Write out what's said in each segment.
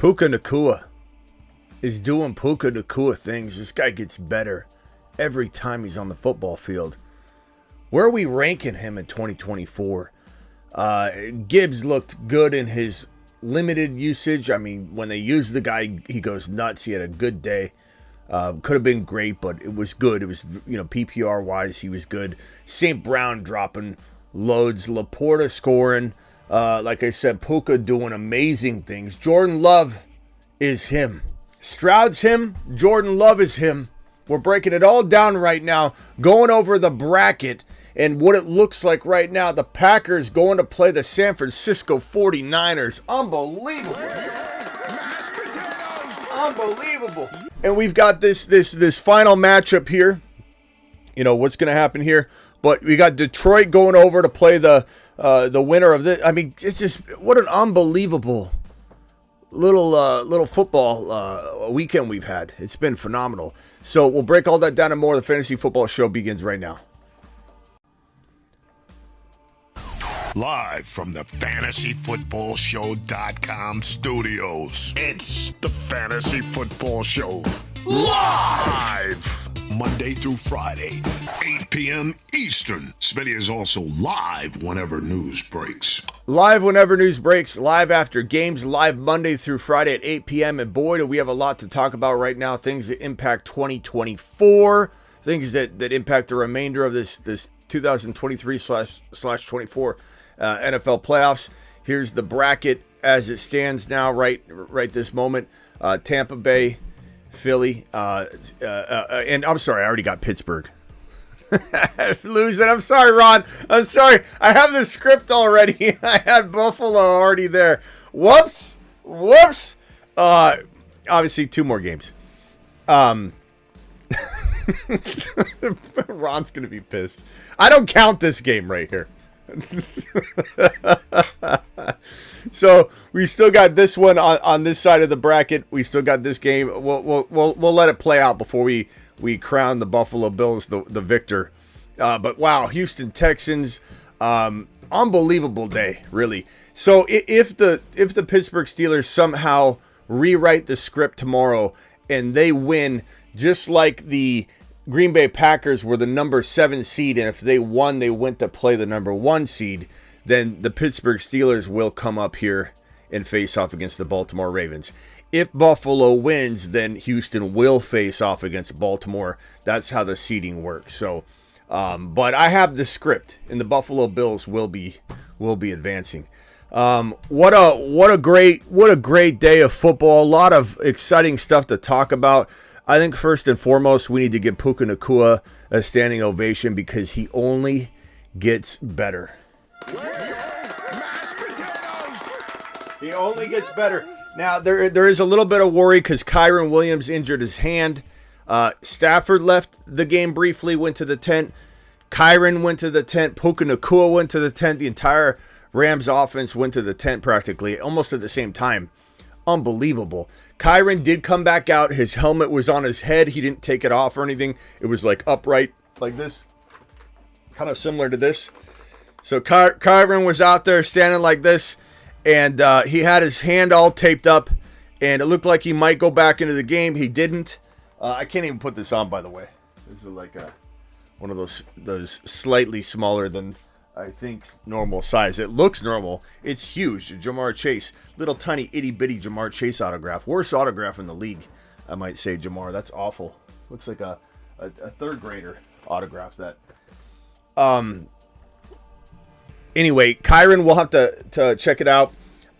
Puka Nacua is doing Puka Nacua things. This guy gets better every time he's on the football field. Where are we ranking him in 2024? Gibbs looked good in his limited usage. I mean, when they used the guy, he goes nuts. He had a good day. Could have been great, but it was good. It was, PPR-wise, he was good. St. Brown dropping loads. LaPorta scoring. Like I said, Puka doing amazing things. Jordan Love is him. Stroud's him. Jordan Love is him. We're breaking it all down right now, going over the bracket and what it looks like right now. The Packers going to play the San Francisco 49ers. Unbelievable. Unbelievable. And we've got this final matchup here. You know, what's going to happen here. But we got Detroit going over to play the winner of this. I mean, it's just, what an unbelievable little football weekend we've had. It's been phenomenal. So we'll break all that down and more. The Fantasy Football Show begins right now. Live from the FantasyFootballShow.com studios. It's the Fantasy Football Show. Live! Monday through Friday, 8 p.m. Eastern. Smitty is also live whenever news breaks. Live whenever news breaks, live after games, live Monday through Friday at 8 p.m. And boy, do we have a lot to talk about right now. Things that impact 2024, things that impact the remainder of this 2023/24 NFL playoffs. Here's the bracket as it stands now, right this moment. Tampa Bay, Philly, and I'm sorry, I already got Pittsburgh. Losing. I'm sorry, Ron. I'm sorry. I have the script already. I had Buffalo already there. Whoops. Obviously, 2 more games. Ron's gonna be pissed. I don't count this game right here. So we still got this one on this side of the bracket. We still got this game. We'll let it play out before we crown the Buffalo Bills the victor. But wow, Houston Texans, unbelievable day, really. So if the Pittsburgh Steelers somehow rewrite the script tomorrow and they win, just like the Green Bay Packers were the number 7 seed, and if they won, they went to play the number 1 seed, then the Pittsburgh Steelers will come up here and face off against the Baltimore Ravens. If Buffalo wins, then Houston will face off against Baltimore. That's how the seeding works. So, but I have the script, and the Buffalo Bills will be advancing. What a great day of football. A lot of exciting stuff to talk about. I think first and foremost, we need to give Puka Nacua a standing ovation because he only gets better. He only gets better. Now, there is a little bit of worry because Kyren Williams injured his hand. Stafford left the game briefly, went to the tent. Kyren went to the tent. Puka Nacua went to the tent. The entire Rams offense went to the tent practically, almost at the same time. Unbelievable. Kyren did come back out. His helmet was on his head. He didn't take it off or anything. It was like upright like this. Kind of similar to this. So Kyren was out there standing like this. And he had his hand all taped up. And it looked like he might go back into the game. He didn't. I can't even put this on, by the way. This is like one of those slightly smaller than, I think, normal size. It looks normal. It's huge. Jamar Chase. Little tiny itty-bitty Jamar Chase autograph. Worst autograph in the league, I might say, Jamar. That's awful. Looks like a third grader autograph that. Anyway, Kyren, we'll have to check it out.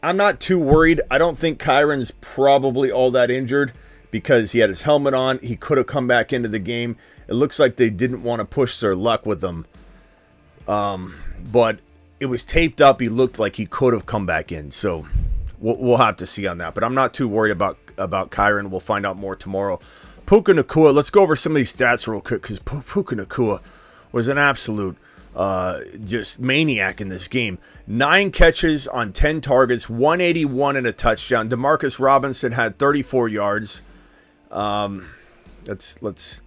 I'm not too worried. I don't think Kyren's probably all that injured because he had his helmet on. He could have come back into the game. It looks like they didn't want to push their luck with him. But it was taped up. He looked like he could have come back in. So we'll have to see on that. But I'm not too worried about Kyren. We'll find out more tomorrow. Puka Nacua, let's go over some of these stats real quick because Puka Nacua was an absolute just maniac in this game. 9 catches on 10 targets, 181 and a touchdown. Demarcus Robinson had 34 yards. Let's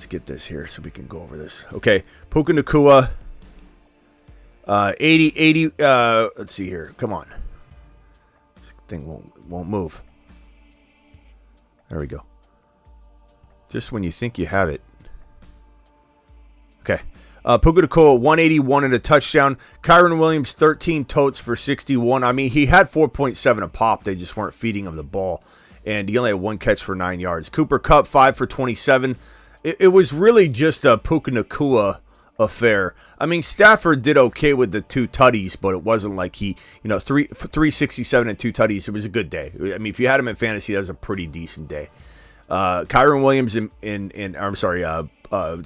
get this here so we can go over this. Okay, Puka Nacua, 80. Let's see here. Come on, this thing won't move. There we go. Just when you think you have it. Okay. Puka Nacua, 181 and a touchdown. Kyren Williams, 13 totes for 61. I mean, he had 4.7 a pop. They just weren't feeding him the ball. And he only had 1 catch for 9 yards. Cooper Kupp, 5 for 27. It was really just a Puka Nacua affair. I mean, Stafford did okay with the 2 tutties, but it wasn't like he, 367 and 2 tutties. It was a good day. I mean, if you had him in fantasy, that was a pretty decent day. Kyren Williams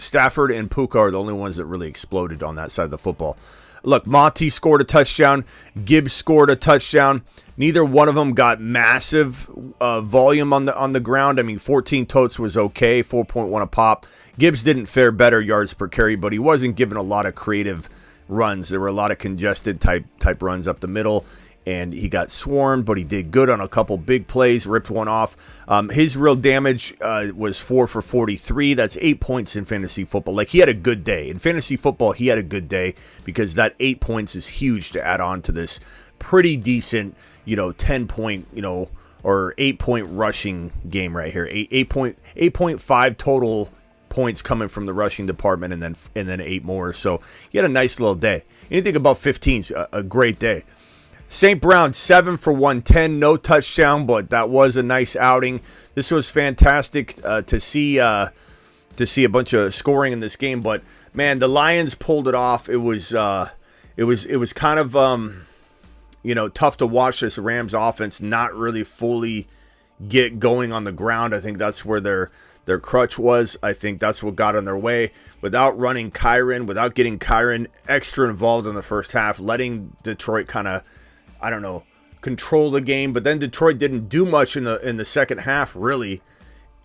Stafford and Puka are the only ones that really exploded on that side of the football. Look, Monty scored a touchdown. Gibbs scored a touchdown. Neither one of them got massive volume on the ground. I mean, 14 totes was okay, 4.1 a pop. Gibbs didn't fare better yards per carry, but he wasn't given a lot of creative runs. There were a lot of congested type runs up the middle. And he got swarmed, but he did good on a couple big plays, ripped one off. His real damage was 4 for 43. That's 8 points in fantasy football. Like, he had a good day. In fantasy football, he had a good day because that 8 points is huge to add on to this pretty decent, 10-point, or 8-point rushing game right here. 8.5 total points coming from the rushing department and then 8 more. So he had a nice little day. Anything above 15's a great day. St. Brown, 7 for 110, no touchdown, but that was a nice outing. This was fantastic to see a bunch of scoring in this game. But man, the Lions pulled it off. It was kind of tough to watch this Rams offense not really fully get going on the ground. I think that's where their crutch was. I think that's what got in their way. Without running Kyren, without getting Kyren extra involved in the first half, letting Detroit kind of, control the game. But then Detroit didn't do much in the second half, really,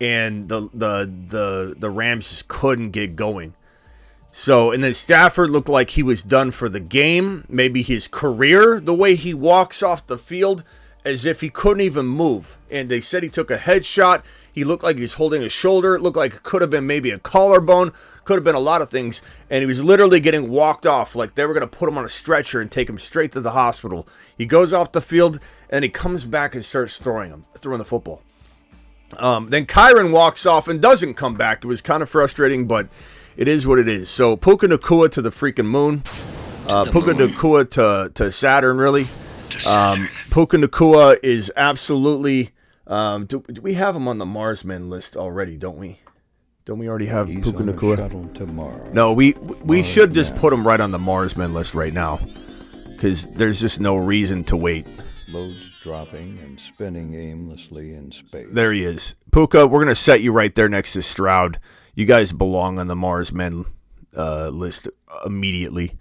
and the Rams just couldn't get going. So, and then Stafford looked like he was done for the game, maybe his career, the way he walks off the field as if he couldn't even move. And they said he took a headshot. He looked like he was holding his shoulder. It looked like it could have been maybe a collarbone. Could have been a lot of things. And he was literally getting walked off like they were going to put him on a stretcher and take him straight to the hospital. He goes off the field and he comes back and starts throwing the football. Then Kyren walks off and doesn't come back. It was kind of frustrating, but it is what it is. So Puka Nacua to the freaking moon. Puka Nacua to Saturn, really. Puka Nacua is absolutely. Do we have him on the Marsmen list already? Don't we? Don't we already have Puka Nacua? No, we should just put him right on the Marsmen list right now, because there's just no reason to wait. Loads dropping and spinning aimlessly in space. There he is, Puka. We're gonna set you right there next to Stroud. You guys belong on the Marsmen list immediately.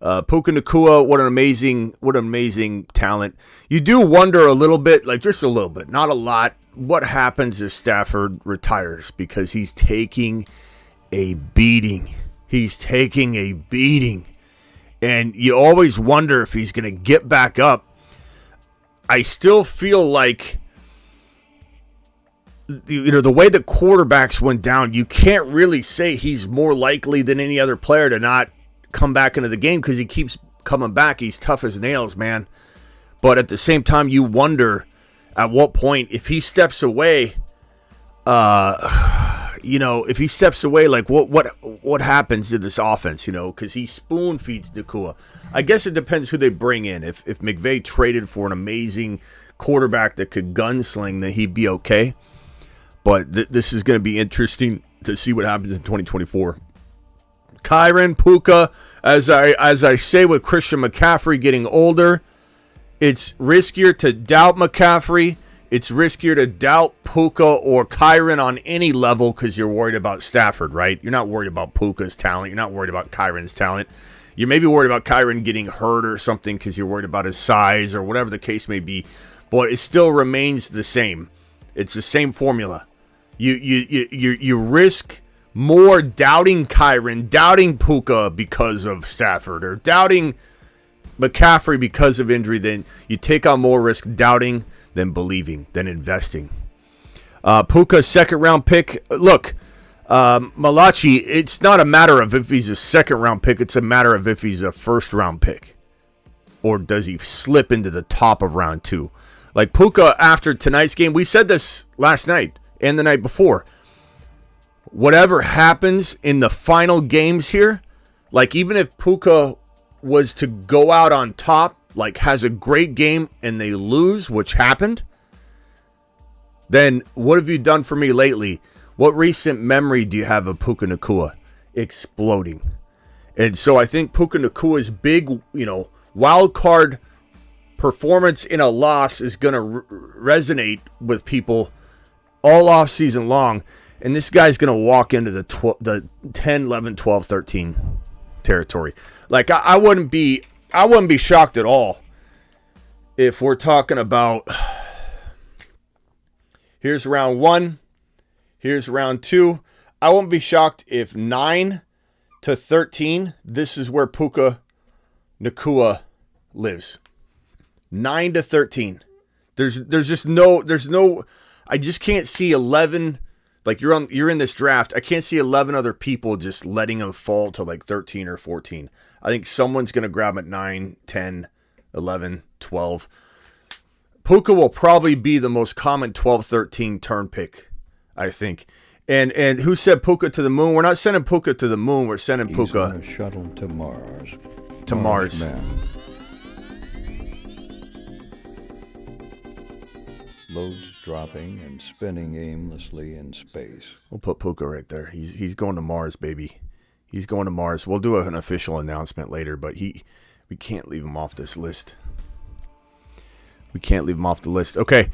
Puka Nacua, what an amazing talent. You do wonder a little bit, like just a little bit, not a lot, what happens if Stafford retires, because he's taking a beating. And you always wonder if he's going to get back up. I still feel like, the way the quarterbacks went down, you can't really say he's more likely than any other player to not come back into the game, because he keeps coming back. He's tough as nails, man. But at the same time, you wonder at what point, if he steps away, if he steps away, like what happens to this offense, because he spoon feeds Nacua. I guess it depends who they bring in. If McVay traded for an amazing quarterback that could gunsling, then he'd be okay. But this is going to be interesting to see what happens in 2024. Kyren, Puka, as I say with Christian McCaffrey getting older, it's riskier to doubt McCaffrey. It's riskier to doubt Puka or Kyren on any level, because you're worried about Stafford, right? You're not worried about Puka's talent. You're not worried about Kyren's talent. You may be worried about Kyren getting hurt or something because you're worried about his size or whatever the case may be. But it still remains the same. It's the same formula. You risk more doubting Kyren, doubting Puka because of Stafford, or doubting McCaffrey because of injury, than you take on more risk doubting than believing, than investing. Puka, second round pick. Look, Malachi, it's not a matter of if he's a second round pick, it's a matter of if he's a first round pick, or does he slip into the top of round 2. Like Puka, after tonight's game, we said this last night. and the night before. Whatever happens in the final games here, like even if Puka was to go out on top, like has a great game and they lose, which happened, then what have you done for me lately? What recent memory do you have of Puka Nacua exploding? And so I think Puka Nacua's big, wild card performance in a loss is going to resonate with people all off season long. And this guy's going to walk into the 10, 11, 12, 13 territory. Like I wouldn't be shocked at all if we're talking about here's round 1, here's round 2. I won't be shocked if 9 to 13, this is where Puka Nacua lives. 9 to 13. There's no I just can't see 11. Like you're in this draft. I can't see 11 other people just letting him fall to like 13 or 14. I think someone's going to grab him at 9, 10, 11, 12. Puka will probably be the most common 12, 13 turn pick, I think. And who said Puka to the moon? We're not sending Puka to the moon. We're sending Puka on a shuttle to Mars. To Mars. Man. Loads dropping and spinning aimlessly in space. We'll put Puka right there. He's going to Mars, baby. He's going to Mars. We'll do an official announcement later, but we can't leave him off this list. We can't leave him off the list. Okay,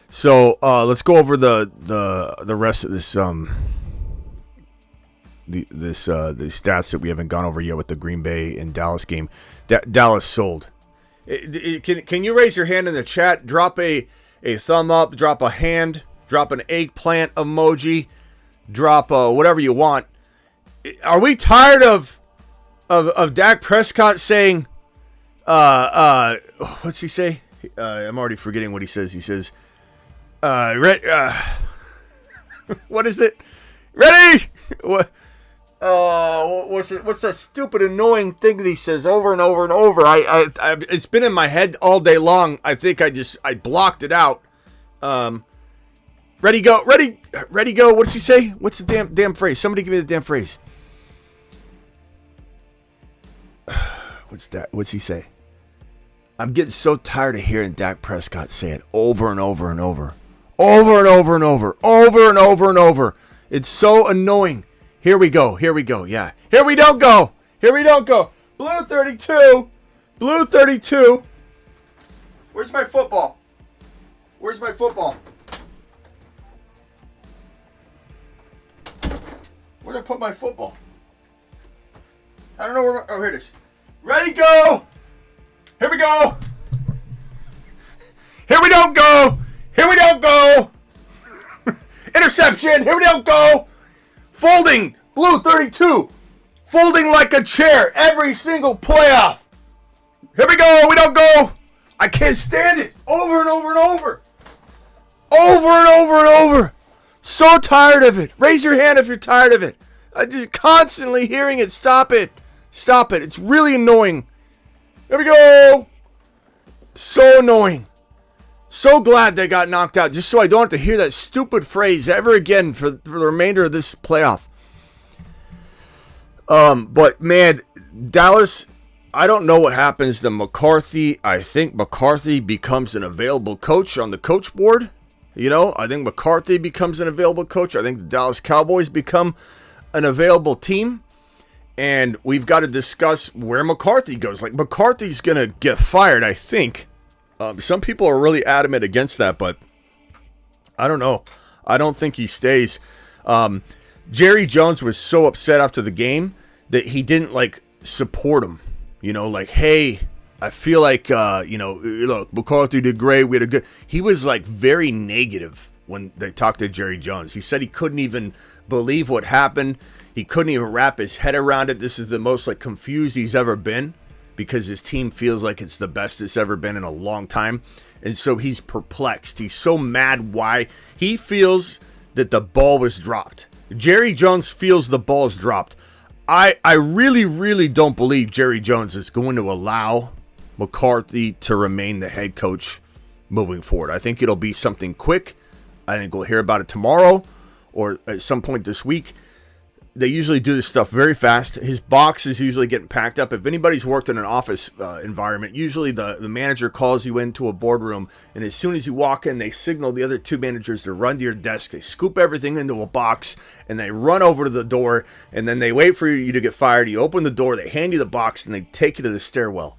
so let's go over the rest of this the stats that we haven't gone over yet with the Green Bay and Dallas game. Dallas sold. Can you raise your hand in the chat? Drop a thumb up, drop a hand, drop an eggplant emoji, drop whatever you want. Are we tired of Dak Prescott saying, what's he say? I'm already forgetting what he says. He says, what is it? Ready? What? What's that stupid, annoying thing that he says over and over and over? It's been in my head all day long. I think I blocked it out. Ready, go. What does he say? What's the damn phrase? Somebody give me the damn phrase. What's that? What's he say? I'm getting so tired of hearing Dak Prescott say it over and over and over. Over and over and over. Over and over and over. It's so annoying. Here we go. Yeah. Here we don't go. Blue 32. Blue 32. Where's my football? Where'd I put my football? I don't know where here it is. Ready, go. Here we go. Here we don't go. Interception. Here we don't go. Folding. Blue 32. Folding like a chair every single playoff. Here we go. We don't go. I can't stand it. Over and over and over. Over and over and over. So tired of it. Raise your hand if you're tired of it. I'm just constantly hearing it. Stop it. It's really annoying. Here we go. So annoying. So glad they got knocked out, just so I don't have to hear that stupid phrase ever again for the remainder of this playoff. But man, Dallas, I don't know what happens to McCarthy. I think McCarthy becomes an available coach on the coach board. I think McCarthy becomes an available coach. I think the Dallas Cowboys become an available team. And we've got to discuss where McCarthy goes. Like, McCarthy's going to get fired, I think. Some people are really adamant against that, but I don't know. I don't think he stays. Jerry Jones was so upset after the game that he didn't, support him. Hey, I feel like, look, McCarthy did great. We had a good... He was, very negative when they talked to Jerry Jones. He said he couldn't even believe what happened. He couldn't even wrap his head around it. This is the most confused he's ever been because his team feels like it's the best it's ever been in a long time. And so he's perplexed. He's so mad why. He feels that the ball was dropped. Jerry Jones feels the ball is dropped. I really, really don't believe Jerry Jones is going to allow McCarthy to remain the head coach moving forward. I think it'll be something quick. I think we'll hear about it tomorrow or at some point this week. They usually do this stuff very fast. His box is usually getting packed up. If anybody's worked in an office environment, usually the manager calls you into a boardroom, and as soon as you walk in, they signal the other two managers to run to your desk. They scoop everything into a box, and they run over to the door, and then they wait for you to get fired. You open the door, they hand you the box, and they take you to the stairwell.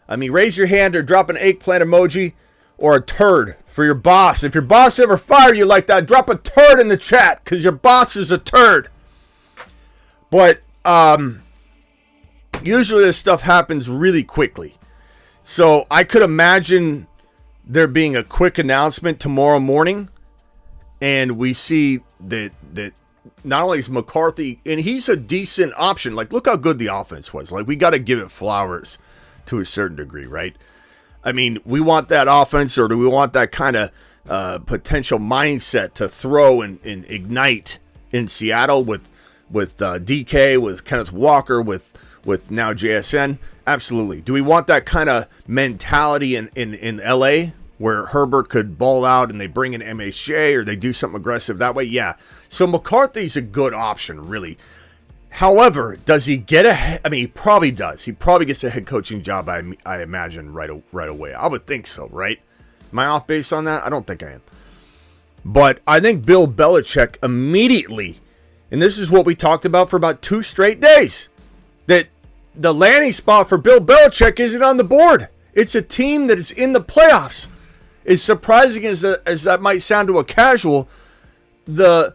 I mean, raise your hand or drop an eggplant emoji or a turd for your boss. If your boss ever fired you like that, drop a turd in the chat, because your boss is a turd. But usually this stuff happens really quickly. So I could imagine there being a quick announcement tomorrow morning. And we see that not only is McCarthy, and he's a decent option. Like, look how good the offense was. Like, we got to give it flowers to a certain degree, right? I mean, we want that offense, or do we want that kind of potential mindset to throw and ignite in Seattle with DK, with Kenneth Walker, with now JSN? Absolutely. Do we want that kind of mentality in LA where Herbert could ball out and they bring in MHJ or they do something aggressive that way? Yeah. So McCarthy's a good option, really. However, does he get I mean, he probably does. He probably gets a head coaching job, I imagine, right away. I would think so, right? Am I off base on that? I don't think I am. But I think Bill Belichick immediately, and this is what we talked about for about 2 straight days, that the landing spot for Bill Belichick isn't on the board. It's a team that is in the playoffs. As surprising as that might sound to a casual, the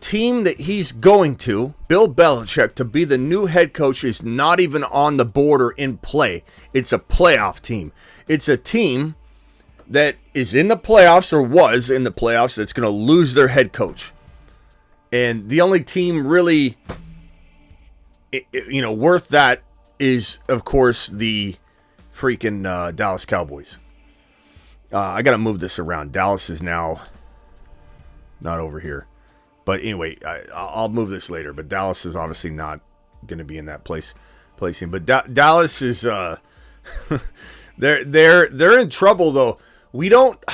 team that he's going to, Bill Belichick, to be the new head coach, is not even on the board or in play. It's a playoff team. It's a team that is in the playoffs, or was in the playoffs, that's going to lose their head coach. And the only team really, worth that is, of course, the freaking Dallas Cowboys. I got to move this around. Dallas is now not over here. But anyway, I'll move this later. But Dallas is obviously not going to be in that placing. But Dallas is they're in trouble, though. We don't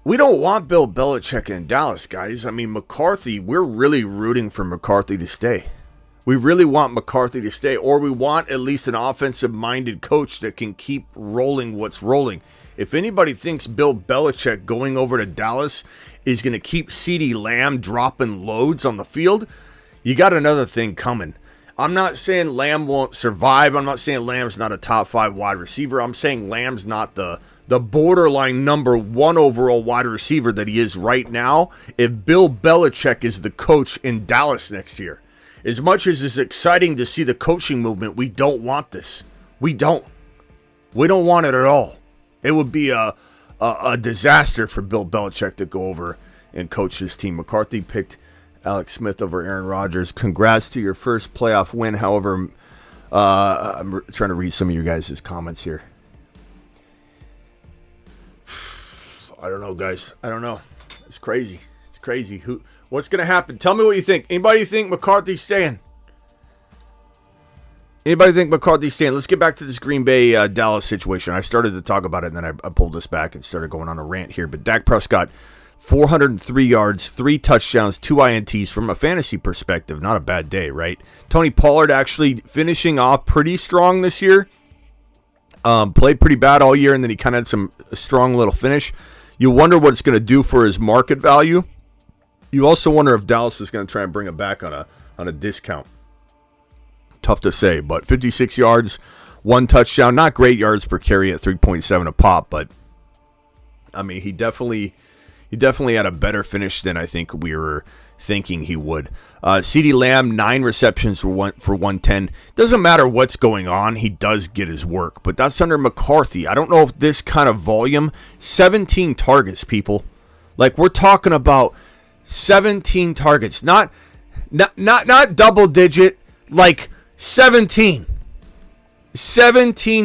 want Bill Belichick in Dallas, guys. I mean, McCarthy, we're really rooting for McCarthy to stay. We really want McCarthy to stay, or we want at least an offensive-minded coach that can keep rolling what's rolling. If anybody thinks Bill Belichick going over to Dallas is going to keep CeeDee Lamb dropping loads on the field, you got another thing coming. I'm not saying Lamb won't survive. I'm not saying Lamb's not a top 5 wide receiver. I'm saying Lamb's not the borderline number 1 overall wide receiver that he is right now if Bill Belichick is the coach in Dallas next year. As much as it's exciting to see the coaching movement, we don't want this. We don't want it at all. It would be a disaster for Bill Belichick to go over and coach his team. McCarthy picked Alex Smith over Aaron Rodgers. Congrats to your first playoff win. However, I'm trying to read some of you guys' comments here. I don't know, guys. I don't know. It's crazy. It's crazy. What's going to happen? Tell me what you think. Anybody think McCarthy's staying? Anybody think McCarthy's staying? Let's get back to this Green Bay Dallas situation. I started to talk about it, and then I pulled this back and started going on a rant here. But Dak Prescott, 403 yards, 3 touchdowns, 2 INTs. From a fantasy perspective, not a bad day, right? Tony Pollard actually finishing off pretty strong this year. Played pretty bad all year, and then he kind of had a strong little finish. You wonder what it's going to do for his market value. You also wonder if Dallas is going to try and bring him back on a discount. Tough to say, but 56 yards, 1 touchdown. Not great yards per carry at 3.7 a pop, but I mean, he definitely had a better finish than I think we were thinking he would. CeeDee Lamb, 9 receptions for 110. Doesn't matter what's going on, he does get his work, but that's under McCarthy. I don't know if this kind of volume, 17 targets, people. Like, we're talking about 17 targets, not double digit, like 17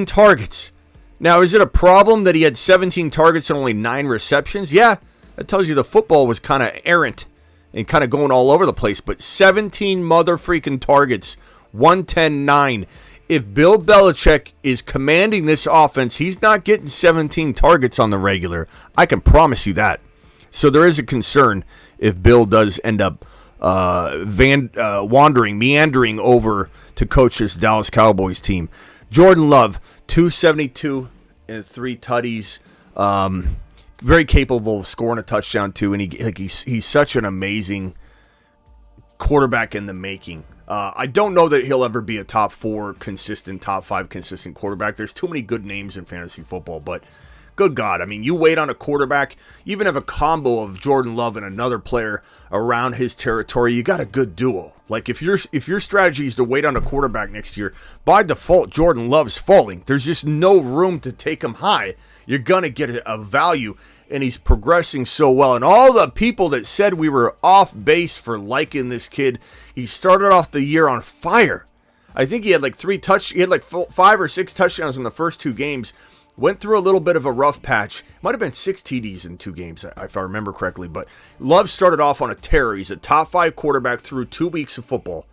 targets. Now, is it a problem that he had 17 targets and only 9 receptions? Yeah, that tells you the football was kind of errant and kind of going all over the place. But 17 mother freaking targets, 110-9. if Bill Belichick is commanding this offense, he's not getting 17 targets on the regular. I can promise you that. So there is a concern if Bill does end up meandering over to coach this Dallas Cowboys team. Jordan Love, 272 and 3 tutties. Very capable of scoring a touchdown too, and he's such an amazing quarterback in the making. I don't know that he'll ever be a top 5 consistent quarterback. There's too many good names in fantasy football, but good God, I mean, you wait on a quarterback, you even have a combo of Jordan Love and another player around his territory, you got a good duo. Like if your strategy is to wait on a quarterback next year, by default, Jordan Love's falling. There's just no room to take him high. You're going to get a value, and he's progressing so well. And all the people that said we were off base for liking this kid, he started off the year on fire. I think he had like 5 or 6 touchdowns in the first 2 games. Went through a little bit of a rough patch. Might have been 6 TDs in 2 games, if I remember correctly. But Love started off on a tear. He's a top 5 quarterback through 2 weeks of football.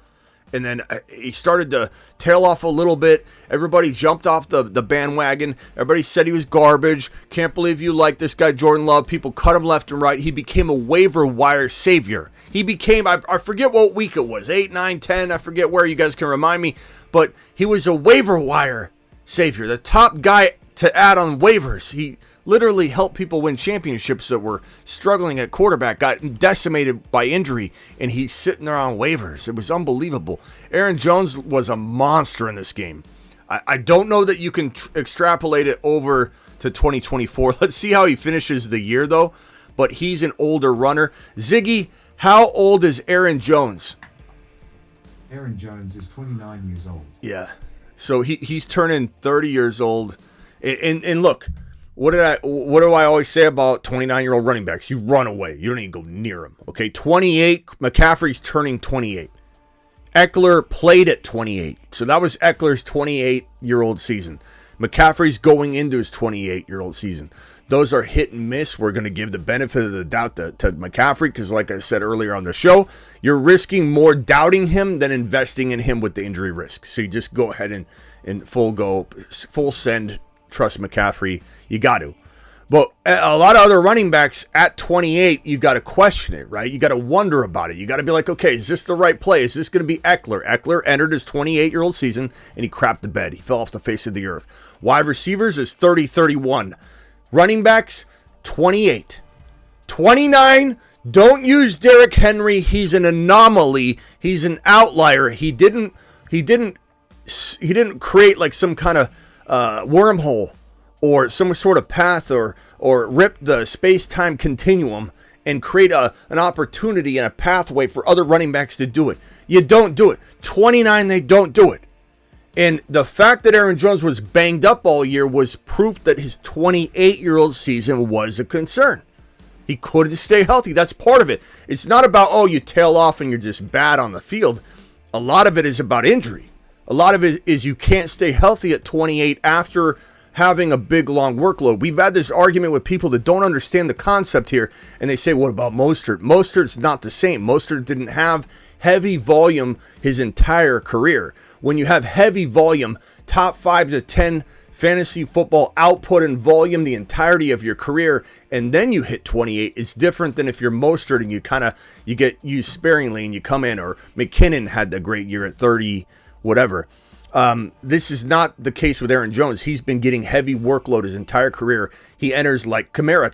And then he started to tail off a little bit. Everybody jumped off the bandwagon. Everybody said he was garbage. Can't believe you like this guy, Jordan Love. People cut him left and right. He became a waiver wire savior. He became, I forget what week it was, 8, 9, 10. I forget where, you guys can remind me. But he was a waiver wire savior. The top guy to add on waivers. He literally helped people win championships that were struggling at quarterback, got decimated by injury, and he's sitting there on waivers. It was unbelievable. Aaron Jones was a monster in this game. I don't know that you can extrapolate it over to 2024. Let's see how he finishes the year, though. But he's an older runner. Ziggy, how old is Aaron Jones? Aaron Jones is 29 years old. Yeah. So he's turning 30 years old. And look, what do I always say about 29-year-old running backs? You run away. You don't even go near them. Okay, 28. McCaffrey's turning 28. Eckler played at 28. So that was Eckler's 28-year-old season. McCaffrey's going into his 28-year-old season. Those are hit and miss. We're going to give the benefit of the doubt to McCaffrey because, like I said earlier on the show, you're risking more doubting him than investing in him with the injury risk. So you just go ahead and full send. Trust McCaffrey, you got to. But a lot of other running backs at 28, you got to question it, right? You got to wonder about it. You got to be like, okay, is this the right play? Is this going to be Eckler? Eckler entered his 28-year-old season, and he crapped the bed. He fell off the face of the earth. Wide receivers is 30-31. Running backs, 28. 29, don't use Derrick Henry. He's an anomaly. He's an outlier. He didn't create like some kind of wormhole or some sort of path or rip the space-time continuum and create an opportunity and a pathway for other running backs to do it. You don't do it. 29, they don't do it. And the fact that Aaron Jones was banged up all year was proof that his 28-year-old season was a concern. He couldn't stay healthy. That's part of it. It's not about, oh, you tail off and you're just bad on the field. A lot of it is about injury. A lot of it is you can't stay healthy at 28 after having a big, long workload. We've had this argument with people that don't understand the concept here, and they say, what about Mostert? Mostert's not the same. Mostert didn't have heavy volume his entire career. When you have heavy volume, top 5 to 10 fantasy football output and volume the entirety of your career, and then you hit 28, it's different than if you're Mostert and you get used sparingly and you come in, or McKinnon had a great year at 30, whatever. This is not the case with Aaron Jones. He's been getting heavy workload his entire career. He enters like Kamara.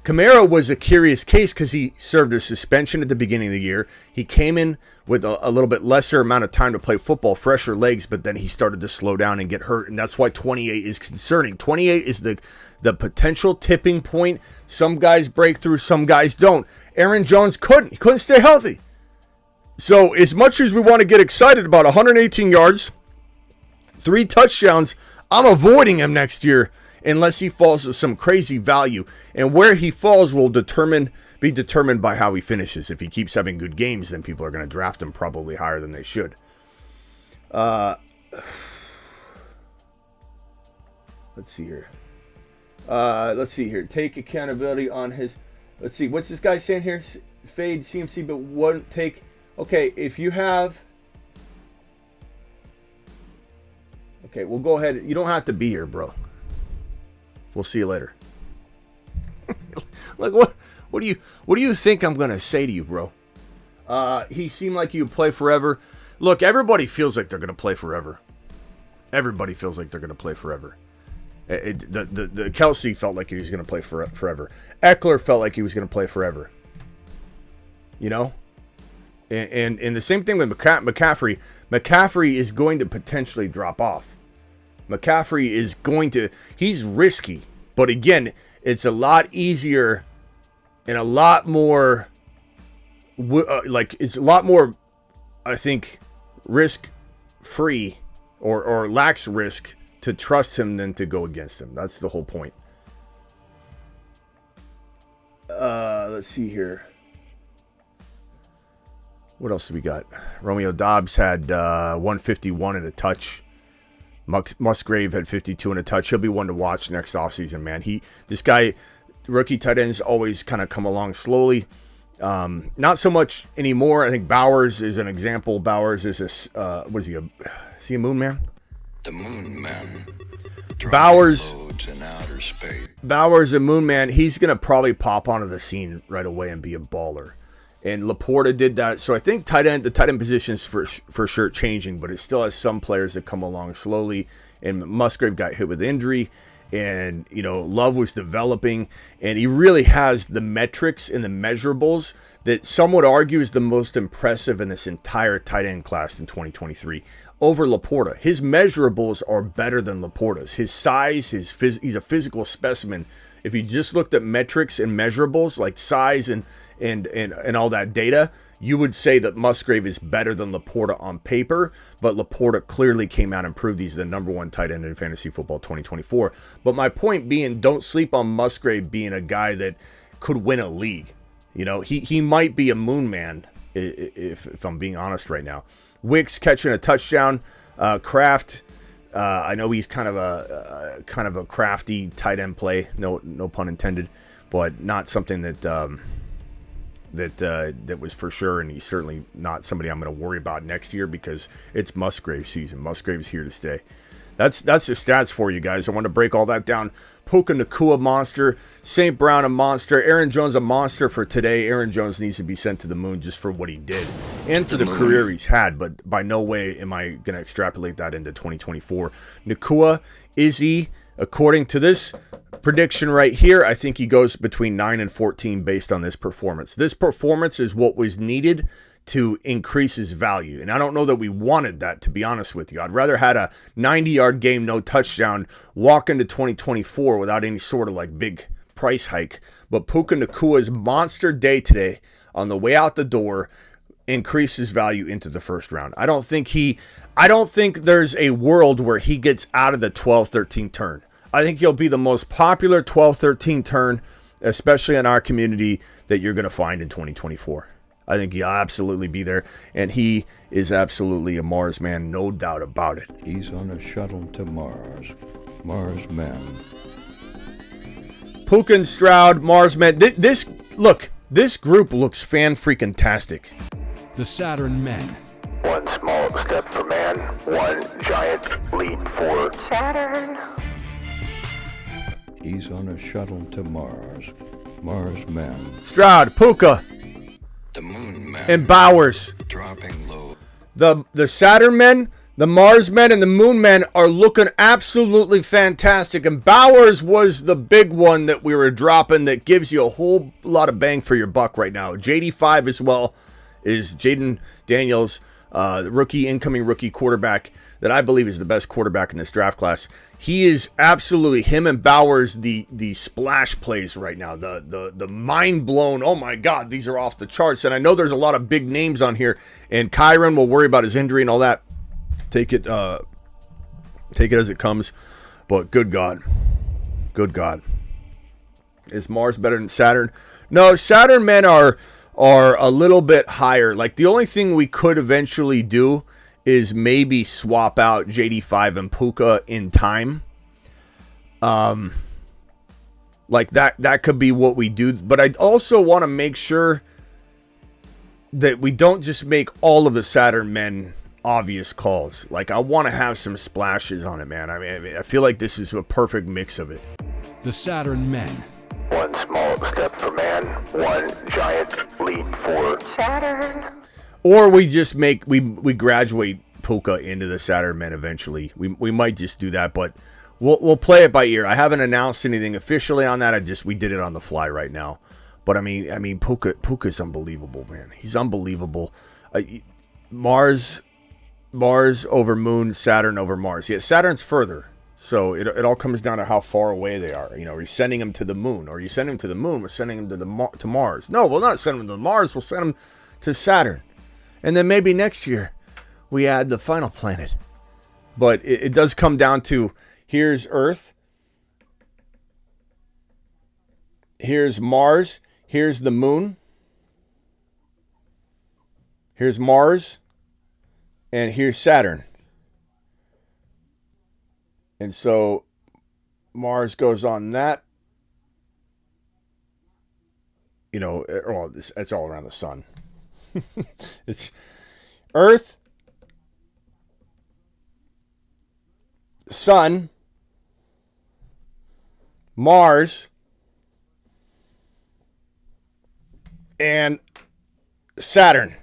Kamara was a curious case because he served a suspension at the beginning of the year. He came in with a little bit lesser amount of time to play football, fresher legs, but then he started to slow down and get hurt, and that's why 28 is concerning. 28 is the potential tipping point. Some guys break through, some guys don't. Aaron Jones couldn't. He couldn't stay healthy. So as much as we want to get excited about 118 yards, 3 touchdowns, I'm avoiding him next year unless he falls to some crazy value. And where he falls will be determined by how he finishes. If he keeps having good games, then people are going to draft him probably higher than they should. Let's see here. Take accountability on his... Let's see. What's this guy saying here? Fade CMC, but wouldn't take... Okay, if you have... Okay, we'll go ahead. You don't have to be here, bro. We'll see you later. Like, what do you think I'm gonna say to you, bro? He seemed like he would play forever. Look, everybody feels like they're gonna play forever. Everybody feels like they're gonna play forever. The Kelsey felt like he was gonna play forever. Eckler felt like he was gonna play forever. You know, and the same thing with McCaffrey. McCaffrey is going to potentially drop off. McCaffrey is going to. He's risky, but again, it's a lot easier and a lot more. It's a lot more, I think, risk-free or lacks risk to trust him than to go against him. That's the whole point. Let's see here. What else do we got? Romeo Dobbs had 151 and a touch. Musgrave had 52 and a touch. He'll be one to watch next offseason, man. This guy, rookie tight ends always kind of come along slowly. Not so much anymore. I think Bowers is an example. Bowers is is he a moon man? The moon man. Bowers in outer space. Bowers, a moon man. He's going to probably pop onto the scene right away and be a baller. And LaPorta did that. So I think the tight end position is for sure changing, but it still has some players that come along slowly. And Musgrave got hit with injury. And, Love was developing. And he really has the metrics and the measurables that some would argue is the most impressive in this entire tight end class in 2023 over LaPorta. His measurables are better than LaPorta's. His size, he's a physical specimen. If you just looked at metrics and measurables like size and all that data, you would say that Musgrave is better than LaPorta on paper, but LaPorta clearly came out and proved he's the number one tight end in fantasy football 2024. But my point being, don't sleep on Musgrave being a guy that could win a league. He might be a moon man if I'm being honest right now. Wicks catching a touchdown. Kraft, I know he's kind of a crafty tight end play, no pun intended, but not something that was for sure, and he's certainly not somebody I'm going to worry about next year because it's Musgrave season. Musgrave's here to stay. That's the stats for you guys. I want to break all that down. Puka Nacua, monster. St. Brown, a monster. Aaron Jones, a monster for today. Aaron Jones needs to be sent to the moon just for what he did and for the career he's had, but by no way am I going to extrapolate that into 2024. Nacua, Izzy, according to this prediction right here, I think he goes between 9 and 14 based on this performance. This performance is what was needed to increase his value. And I don't know that we wanted that, to be honest with you. I'd rather had a 90-yard game, no touchdown, walk into 2024 without any sort of big price hike. But Puka Nacua's monster day today on the way out the door increases value into the first round. I don't think there's a world where he gets out of the 12-13 turn. I think he'll be the most popular 12-13 turn, especially in our community, that you're going to find in 2024. I think he'll absolutely be there, and he is absolutely a Mars man, no doubt about it. He's on a shuttle to Mars. Mars man. Puka and Stroud, Mars man. This group looks fan-freaking-tastic. The Saturn men. One small step for man, one giant leap for Saturn. He's on a shuttle to Mars. Mars man. Stroud, Puka. The moon man. And Bowers. Dropping low. The Saturn men, the Mars men, and the Moon men are looking absolutely fantastic. And Bowers was the big one that we were dropping that gives you a whole lot of bang for your buck right now. JD5 as well is Jaden Daniels, incoming rookie quarterback that I believe is the best quarterback in this draft class. He is absolutely, him and Bowers, the splash plays right now, the mind blown, oh my God, these are off the charts. And I know there's a lot of big names on here, and Kyron will worry about his injury and all that. Take it as it comes. But good God. Is Mars better than Saturn? No, Saturn men are a little bit higher. The only thing we could eventually do is maybe swap out JD5 and Puka in time. That could be what we do. But I also want to make sure that we don't just make all of the Saturn men obvious calls. Like, I want to have some splashes on it, man. I feel like this is a perfect mix of it. The Saturn Men. One small step for man, one giant leap for Saturn. Or we just we graduate Puka into the Saturn Men eventually. We might just do that, but we'll play it by ear. I haven't announced anything officially on that. We did it on the fly right now. But I mean Puka's unbelievable, man. He's unbelievable. Mars over Moon, Saturn over Mars. Yeah, Saturn's further. So it all comes down to how far away they are. You know, are you sending them to the moon? Or are you sending them to the moon? We're sending them to Mars. No, we'll not send them to Mars. We'll send them to Saturn. And then maybe next year we add the final planet. But it does come down to, here's Earth. Here's Mars. Here's the moon. Here's Mars. And here's Saturn. And so Mars goes on that. You know, well, it's all around the sun. It's Earth, Sun, Mars, and Saturn.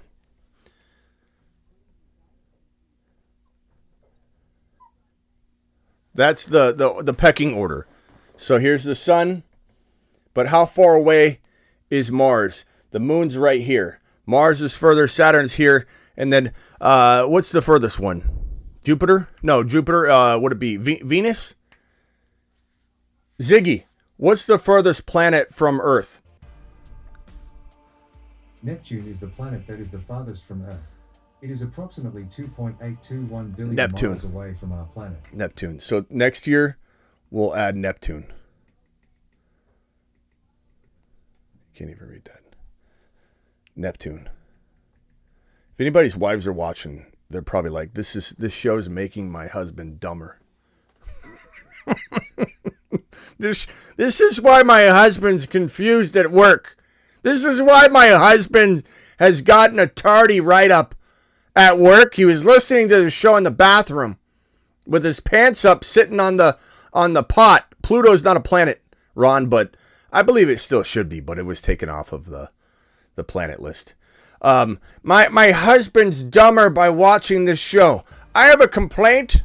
That's the pecking order. So here's the sun, but how far away is Mars? The moon's right here. Mars is further, Saturn's here, and then what's the furthest one? Jupiter? No, Jupiter, would it be Venus? Ziggy, what's the furthest planet from Earth? Neptune is the planet that is the farthest from Earth. It is approximately 2.821 billion Neptune. miles away from our planet. Neptune. So next year, we'll add Neptune. Can't even read that. Neptune. If anybody's wives are watching, they're probably like, this show's making my husband dumber. This is why my husband's confused at work. This is why my husband has gotten a tardy write-up at work. He was listening to the show in the bathroom with his pants up, sitting on the pot. Pluto's not a planet, Ron, but I believe it still should be, but it was taken off of the planet list. My husband's dumber by watching this show. I have a complaint.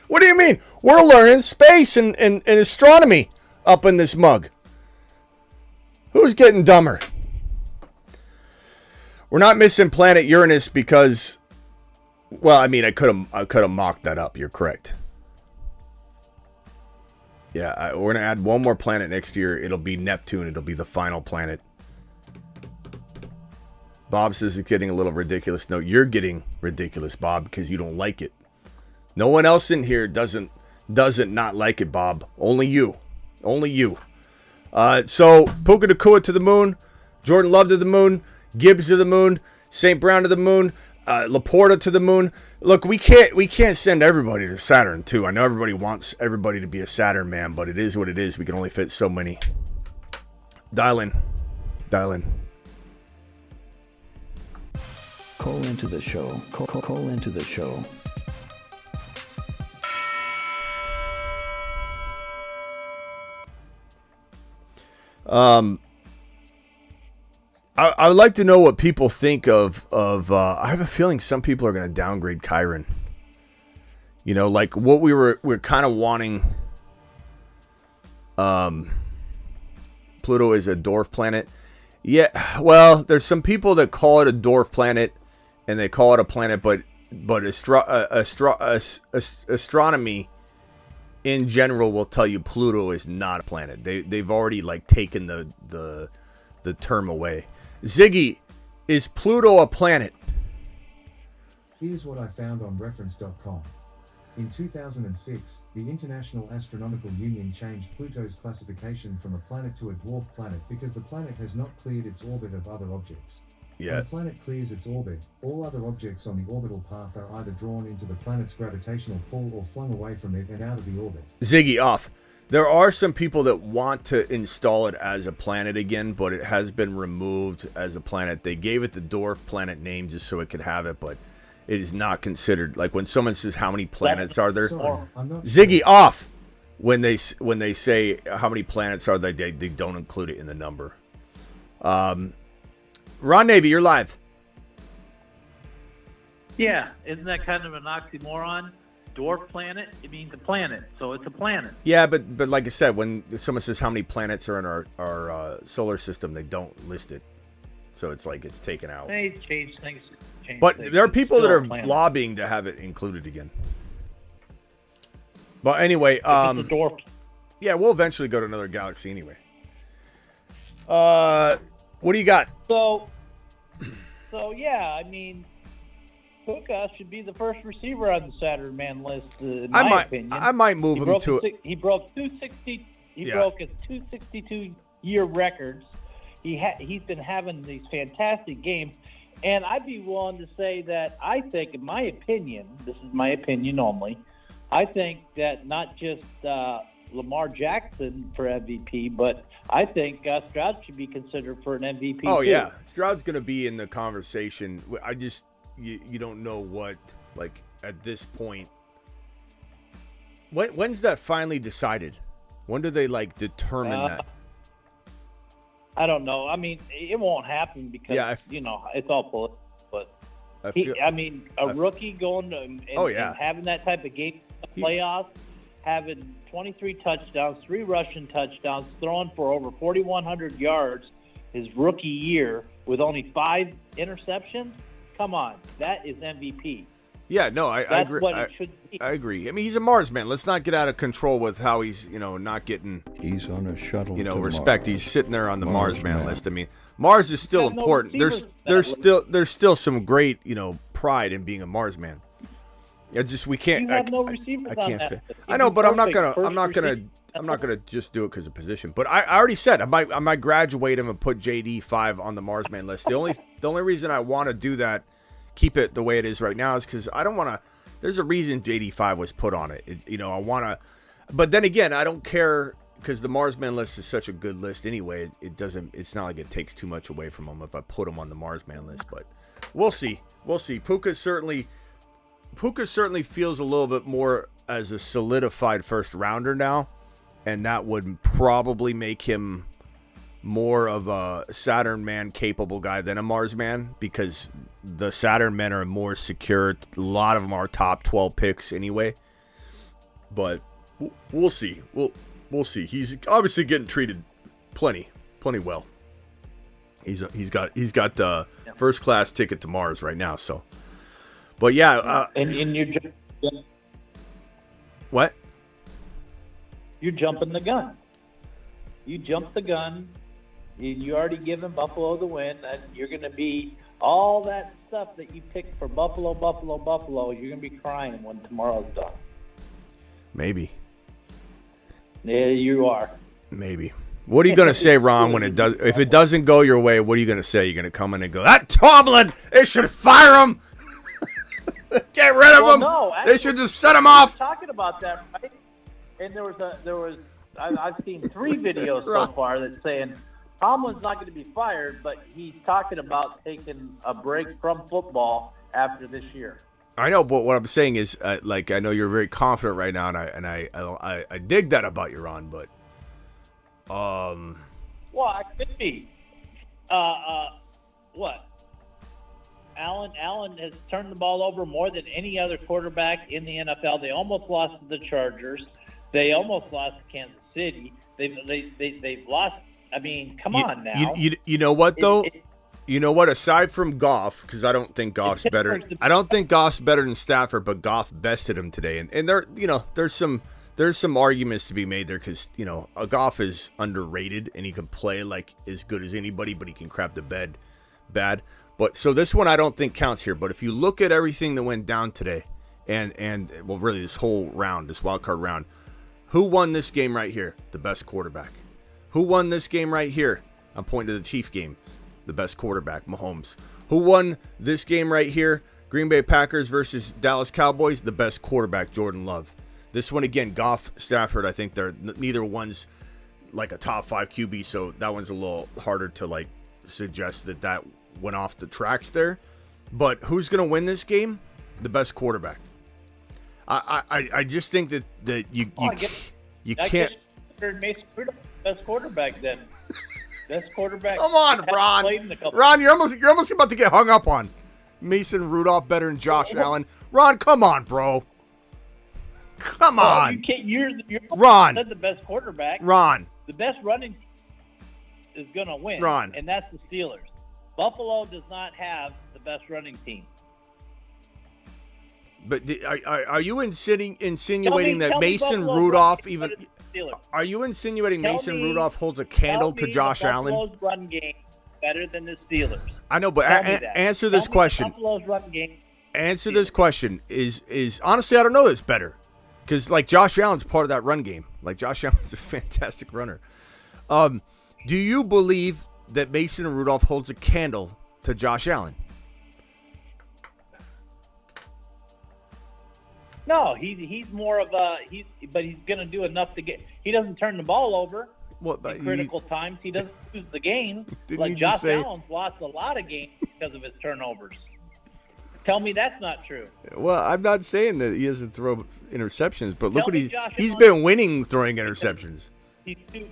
What do you mean? We're learning space and astronomy up in this mug. Who's getting dumber? We're not missing planet Uranus because, well, I mean, I could have mocked that up. You're correct. Yeah, we're gonna add one more planet next year. It'll be Neptune. It'll be the final planet. Bob says it's getting a little ridiculous. No, you're getting ridiculous, Bob, because you don't like it. No one else in here doesn't not like it, Bob. Only you. Only you. So Puka Nacua to the moon, Jordan Love to the moon, Gibbs to the moon, St. Brown to the moon, LaPorta to the moon. Look, we can't send everybody to Saturn too. I know everybody wants everybody to be a Saturn man, but it is what it is. We can only fit so many. Dial in. Call into the show. Call into the show. I would like to know what people think of I have a feeling some people are going to downgrade Chiron. You know, like what we're kind of wanting. Pluto is a dwarf planet. Yeah, well, there's some people that call it a dwarf planet and they call it a planet, but astronomy in general will tell you Pluto is not a planet. They've already like taken the term away. Ziggy, is Pluto a planet? Here's what I found on reference.com. In 2006, the International Astronomical Union changed Pluto's classification from a planet to a dwarf planet because the planet has not cleared its orbit of other objects. Yeah. When the planet clears its orbit, all other objects on the orbital path are either drawn into the planet's gravitational pull or flung away from it and out of the orbit. Ziggy, off. There are some people that want to install it as a planet again, but it has been removed as a planet. They gave it the dwarf planet name just so it could have it, but It is not considered. Like when someone says how many planets are there, Sorry, I'm not Ziggy off. When they say how many planets are there, they don't include it in the number. Ron Navy, you're live. Yeah, isn't that kind of an oxymoron? Dwarf planet, it means a planet, so it's a planet. Yeah, but like I said, when someone says how many planets are in our solar system, they don't list it. So it's like it's taken out. They change things. But there are people that are planet. lobbying to have it included again. But anyway, It's a dwarf. yeah, we'll eventually go to another galaxy anyway. What do you got? So yeah, I mean, Puka should be the first receiver on the Saturn man list, in my opinion. I might move him to it. He broke 260. He broke his 262-year records. He's been having these fantastic games, and I'd be willing to say that I think, in my opinion, this is my opinion only, I think that not just Lamar Jackson for MVP, but I think Stroud should be considered for an MVP. Oh too. yeah, Stroud's going to be in the conversation. I just you don't know what, like, at this point. When's that finally decided? When do they like determine that? I don't know. I mean, it won't happen because it's all political. But rookie going to and having that type of game in the playoffs, having 23 touchdowns, 3 rushing touchdowns, throwing for over 4,100 yards his rookie year with only 5 interceptions. Come on, that is MVP. Yeah, no, I agree. What it should be. I agree. I mean, he's a Mars man. Let's not get out of control with how he's, not getting, He's on a shuttle to respect. Mars. He's sitting there on the Mars Mars man man. list. I mean, Mars is still There's no important. receivers There's still some great, pride in being a Mars man. It's just we can't. You have no receivers I can't on fit. that. I know, but I'm not Perfect gonna just do it because of position. But I already said I might graduate him and put JD 5 on the Mars man list. The only reason I want to do that, keep it the way it is right now, is because I don't want to. There's a reason JD 5 was put on it. I want to, but then again, I don't care because the Marsman list is such a good list anyway. It doesn't. It's not like it takes too much away from him if I put him on the Marsman list. But we'll see. We'll see. Puka certainly feels a little bit more as a solidified first rounder now, and that would probably make him more of a Saturn man capable guy than a Mars man, because the Saturn men are more secure. A lot of them are top 12 picks anyway. But we'll see. We'll see. He's obviously getting treated plenty well. He's got first class ticket to Mars right now. So, but yeah. And you're what? You're jumping the gun. You jumped the gun. You already given Buffalo the win, and you're going to be all that stuff that you picked for Buffalo. You're going to be crying when tomorrow's done. Maybe. Yeah, you are. Maybe. What are you going to say, Ron, when it does? If it doesn't go your way, what are you going to say? You're going to come in and go, "That Tomlin, they should fire him. Get rid of him. No, actually, they should just set him off." Talking about that, right? And I've seen 3 videos so far that's saying Tomlin's not going to be fired, but he's talking about taking a break from football after this year. I know, but what I'm saying is, I know you're very confident right now, and I dig that about you, Ron. But, well, I could be. What? Allen has turned the ball over more than any other quarterback in the NFL. They almost lost to the Chargers. They almost lost to Kansas City. They've lost. I mean, come on now. You know what though? You know what? Aside from Goff, because I don't think Goff's better. I don't think Goff's better than Stafford, but Goff bested him today, and there's some arguments to be made there, because Goff is underrated and he can play like as good as anybody, but he can crap the bed bad. But so this one I don't think counts here. But if you look at everything that went down today, and well, really this whole round, this wild card round, who won this game right here? The best quarterback. Who won this game right here? I'm pointing to the Chief game. The best quarterback, Mahomes. Who won this game right here? Green Bay Packers versus Dallas Cowboys. The best quarterback, Jordan Love. This one again, Goff, Stafford. I think neither one's like a top 5 QB, so that one's a little harder to suggest that went off the tracks there. But who's going to win this game? the best quarterback. I just think that you can't. Mason Rudolph, best quarterback then. Best quarterback. Come on, Ron. Ron, you're almost about to get hung up on. Mason Rudolph better than Josh Allen. Ron, come on, bro. Come on. You can't. You're Ron. Said the best quarterback. Ron. The best running is going to win. Ron. And that's the Steelers. Buffalo does not have the best running team. But are you insinuating that Mason Buffalo Rudolph even? Steelers. Are you insinuating Mason Rudolph holds a candle to Josh Allen? Buffalo's run game better than the Steelers. I know, but answer this question. Buffalo's run game. Answer this question is honestly I don't know this better, because like Josh Allen's part of that run game. Like Josh Allen's a fantastic runner. Do you believe that Mason Rudolph holds a candle to Josh Allen? No, he's more of a but he's going to do enough to get. He doesn't turn the ball over in critical times. He doesn't lose the game. Like Josh Allen's lost a lot of games because of his turnovers. Tell me that's not true. Well, I'm not saying that he doesn't throw interceptions, but look what he's been winning throwing interceptions. He's too.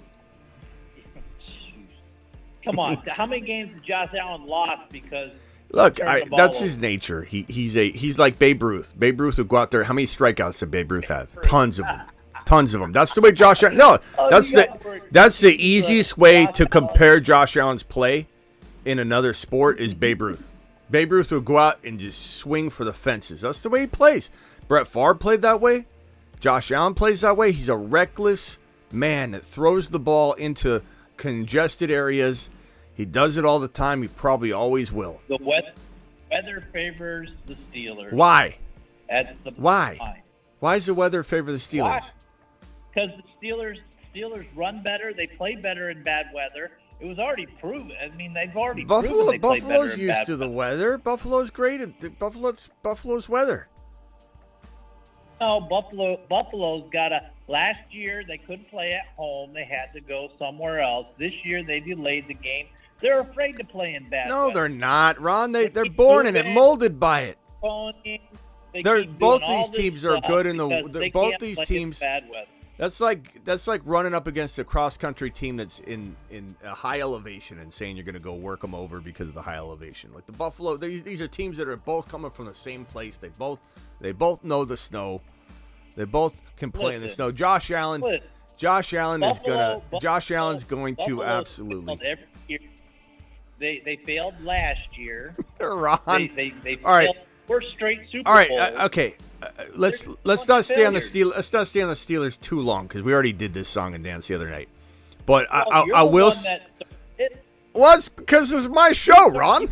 Come on, how many games did Josh Allen lost because? Look, that's his nature. He's like Babe Ruth. Babe Ruth would go out there. How many strikeouts did Babe Ruth have? Tons of them. Tons of them. That's the way Josh Allen. No, that's the easiest way to compare Josh Allen's play in another sport is Babe Ruth. Babe Ruth would go out and just swing for the fences. That's the way he plays. Brett Favre played that way. Josh Allen plays that way. He's a reckless man that throws the ball into congested areas. He does it all the time. He probably always will. The weather favors the Steelers. Why? Why? Why does the weather favor the Steelers? Because the Steelers run better. They play better in bad weather. It was already proven. I mean, they've already proven they play better Buffalo's in used bad to the weather. Buffalo's great at Buffalo's weather. No, Buffalo's got a. Last year they couldn't play at home. They had to go somewhere else. This year they delayed the game. They're afraid to play in bad weather. They're not, Ron. They're born in it, molded by it. Both these teams are good in both these teams. Bad weather. That's like running up against a cross country team that's in a high elevation and saying you're going to go work them over because of the high elevation. Like the Buffalo, these are teams that are both coming from the same place. They both know the snow. They both can play in the snow. Josh Allen's going to absolutely. Every year. They failed last year. Ron. They all right. failed 4 straight Super All right. Bowls. Okay. Let's not stay on the Steelers. Let's not stay on the Steelers too long because we already did this song and dance the other night. But I will. Well, it's because it's my show, Ron.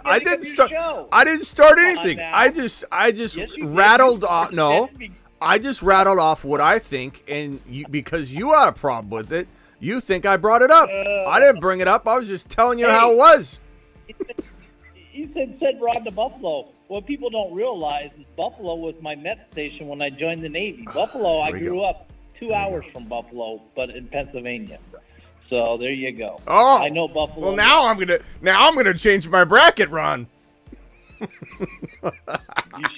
I didn't start anything. I just rattled off. No. I just rattled off what I think, and because you had a problem with it, you think I brought it up. I didn't bring it up. I was just telling you how it was. You said Ron to Buffalo. What people don't realize is Buffalo was my Met station when I joined the Navy. Buffalo, I grew up 2 hours from Buffalo, but in Pennsylvania. So there you go. Oh, I know Buffalo. Well, now I'm gonna change my bracket, Ron. You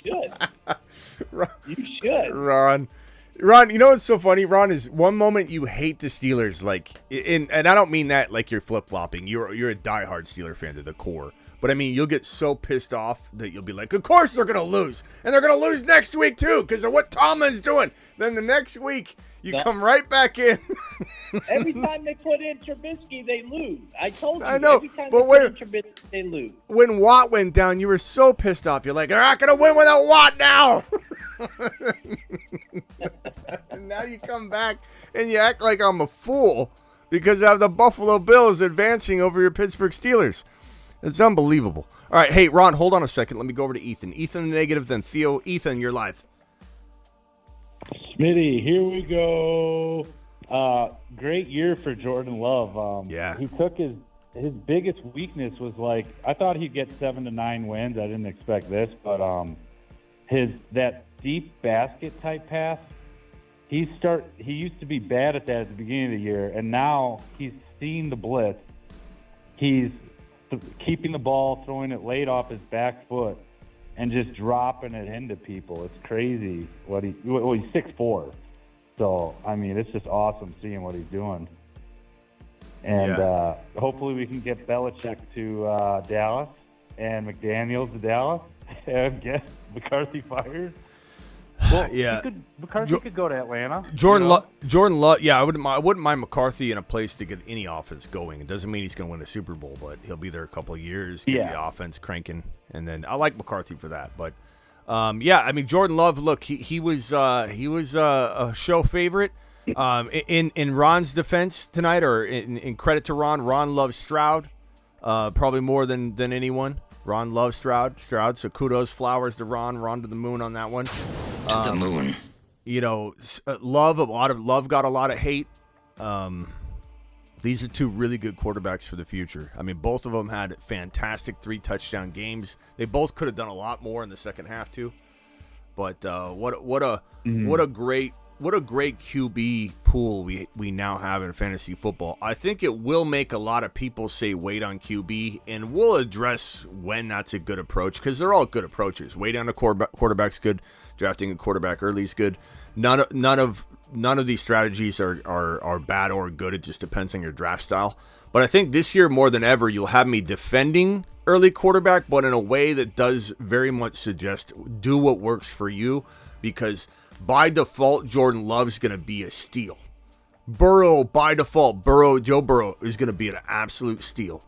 should. You should. Ron, you know what's so funny? Ron, is one moment you hate the Steelers, and I don't mean that like you're flip-flopping. You're a diehard Steeler fan to the core. But I mean, you'll get so pissed off that you'll be like, of course they're going to lose. And they're going to lose next week too because of what Tomlin's doing. Then the next week, you come right back in. Every time they put in Trubisky, they lose. I told you. I know, every time they put in Trubisky, they lose. When Watt went down, you were so pissed off. You're like, they're not going to win without Watt now. And now you come back and you act like I'm a fool because of the Buffalo Bills advancing over your Pittsburgh Steelers. It's unbelievable. All right, hey, Ron, hold on a second. Let me go over to Ethan. Ethan, the negative, then Theo. Ethan, you're live. Smitty, here we go. Great year for Jordan Love. Yeah. He took his biggest weakness was I thought he'd get 7 to 9 wins. I didn't expect this, but that deep basket type pass, he used to be bad at that at the beginning of the year, and now he's seen the blitz. He's keeping the ball, throwing it late off his back foot. and just dropping it into people. It's crazy what he's 6'4". So, I mean, it's just awesome seeing what he's doing. And hopefully we can get Belichick to Dallas and McDaniels to Dallas and get McCarthy fired. Well, McCarthy could go to Atlanta. Jordan Love. Yeah, I wouldn't mind McCarthy in a place to get any offense going. It doesn't mean he's going to win a Super Bowl, but he'll be there a couple of years, get the offense cranking, and then I like McCarthy for that. But I mean, Jordan Love. Look, he was a show favorite. In Ron's defense tonight, or in credit to Ron loves Stroud, probably more than anyone. Ron loves Stroud. So kudos, flowers to Ron to the moon on that one. To the moon. You know, Love got a lot of hate. These are two really good quarterbacks for the future. I mean, both of them had fantastic 3-touchdown games. They both could have done a lot more in the second half too. But what a great QB pool we now have in fantasy football. I think it will make a lot of people say wait on QB, and we'll address when that's a good approach, because they're all good approaches. Wait on a quarterback's good. Drafting a quarterback early is good. None of these strategies are bad or good. It just depends on your draft style. But I think this year more than ever, you'll have me defending early quarterback, but in a way that does very much suggest do what works for you, because by default, Jordan Love's going to be a steal. Burrow, by default, Joe Burrow is going to be an absolute steal,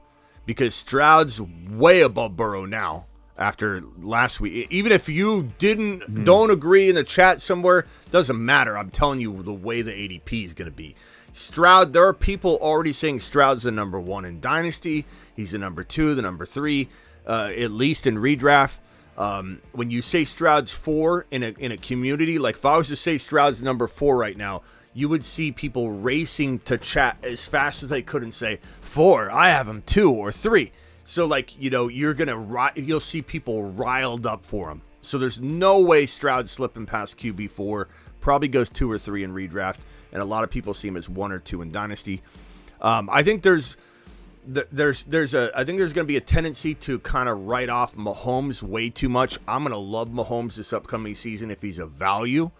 because Stroud's way above Burrow now after last week. Even if you don't agree in the chat somewhere, doesn't matter. I'm telling you the way the ADP is going to be. Stroud, there are people already saying Stroud's the number 1 in Dynasty. He's the number 2, the number 3, at least in redraft. When you say Stroud's 4 in a community, like if I was to say Stroud's number 4 right now, you would see people racing to chat as fast as they could and say 4. I have him 2 or 3. So like, you know, you'll see people riled up for him. So there's no way Stroud's slipping past QB4. Probably goes 2 or 3 in redraft, and a lot of people see him as 1 or 2 in Dynasty. I think there's going to be a tendency to kind of write off Mahomes way too much. I'm going to love Mahomes this upcoming season if he's a value.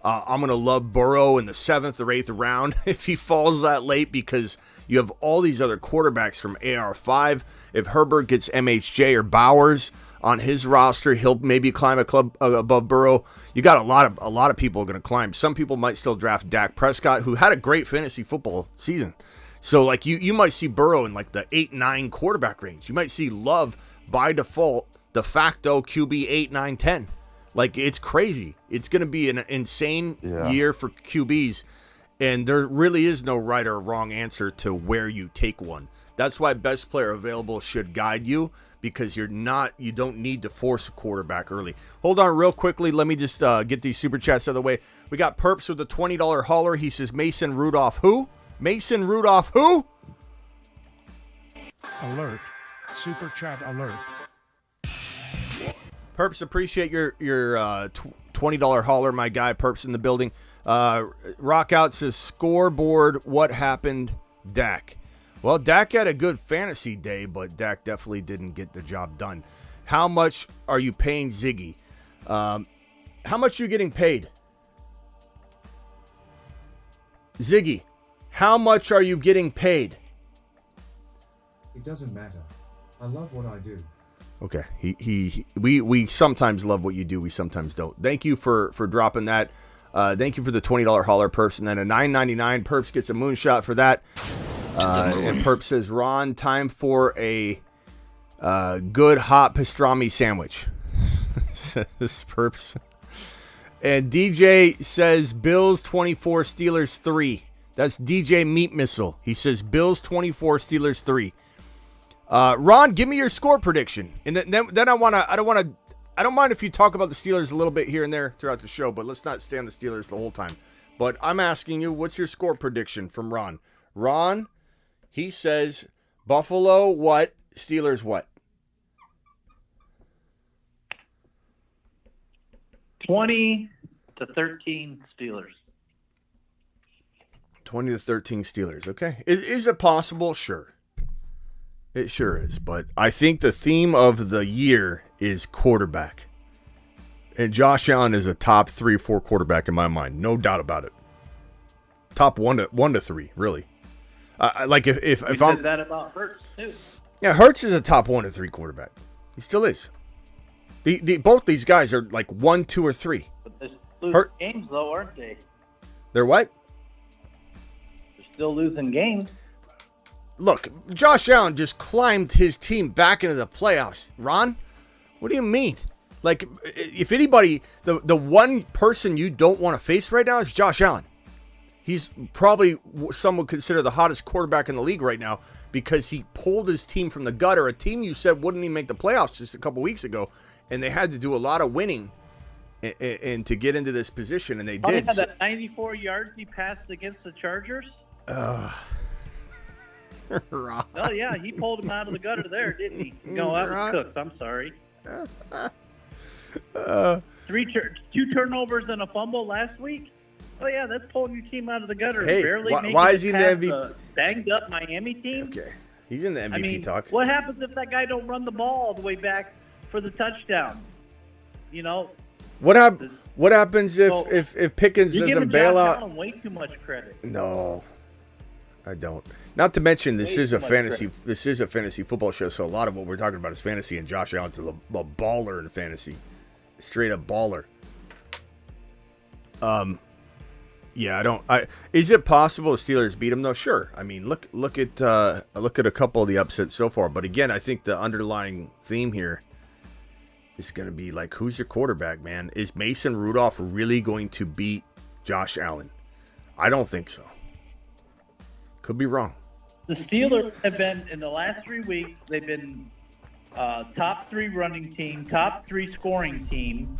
I'm going to love Burrow in the 7th or 8th round if he falls that late, because you have all these other quarterbacks from AR5. If Herbert gets MHJ or Bowers on his roster, he'll maybe climb a club above Burrow. You got a lot of people are going to climb. Some people might still draft Dak Prescott, who had a great fantasy football season. So like you might see Burrow in like the 8-9 quarterback range. You might see Love by default, de facto QB 8, 9, 10. Like, it's crazy. It's going to be an insane year for QBs, and there really is no right or wrong answer to where you take one. That's why best player available should guide you, because you don't need to force a quarterback early. Hold on real quickly. Let me just get these super chats out of the way. We got Perps with the $20 hauler. He says, Mason Rudolph who? Mason Rudolph who? Alert. Super chat alert. Perps, appreciate your $20 hauler, my guy. Perps in the building. Rock Out says, scoreboard, what happened, Dak? Well, Dak had a good fantasy day, but Dak definitely didn't get the job done. How much are you paying Ziggy? How much are you getting paid? Ziggy, how much are you getting paid? It doesn't matter. I love what I do. Okay, we sometimes love what you do, we sometimes don't. Thank you for dropping that. Thank you for the $20 hauler, Perps, and then a $9.99. Perps gets a moonshot for that. And Perps says, Ron, time for a good hot pastrami sandwich. Says Perps. And DJ says Bills 24, Steelers 3. That's DJ Meat Missile. He says Bills 24, Steelers 3. Ron, give me your score prediction, and then I don't mind if you talk about the Steelers a little bit here and there throughout the show, but let's not stay on the Steelers the whole time. But I'm asking you, what's your score prediction from Ron? Ron, he says Buffalo what? Steelers what? 20-13 Steelers. 20-13 Steelers. Okay, is it possible? Sure. It sure is, but I think the theme of the year is quarterback. And Josh Allen is a top 3 or 4 quarterback in my mind. No doubt about it. Top 1 to 3, really. Like if we I'm said that about Hurts too. Yeah, Hurts is a top 1 to 3 quarterback. He still is. Both these guys are like 1, 2, or 3. But they're losing games though, aren't they? They're what? They're still losing games. Look, Josh Allen just climbed his team back into the playoffs. Ron, what do you mean? Like, if anybody, the one person you don't want to face right now is Josh Allen. He's probably, some would consider, the hottest quarterback in the league right now because he pulled his team from the gutter, a team you said wouldn't even make the playoffs just a couple weeks ago, and they had to do a lot of winning and to get into this position, and they did. Had that 94 yards he passed against the Chargers? Ron. Oh, yeah, he pulled him out of the gutter there, didn't he? No, that was cooked. I'm sorry. 2 turnovers and a fumble last week? Oh, yeah, that's pulling your team out of the gutter. Hey, why is he in the MVP? Banged up Miami team? Okay, he's in the MVP talk. What happens if that guy don't run the ball all the way back for the touchdown? You know? What happens if Pickens doesn't bail out? You're giving Josh Allen way too much credit. No, I don't. Not to mention, this is a fantasy football show, so a lot of what we're talking about is fantasy, and Josh Allen's a baller in fantasy, straight up baller. Yeah, is it possible the Steelers beat them though? Sure. I mean, look at a couple of the upsets so far, but again, I think the underlying theme here is going to be like, who's your quarterback, man? Is Mason Rudolph really going to beat Josh Allen? I don't think so. Could be wrong. The Steelers have been, in the last 3 weeks, they've been top 3 running team, top 3 scoring team,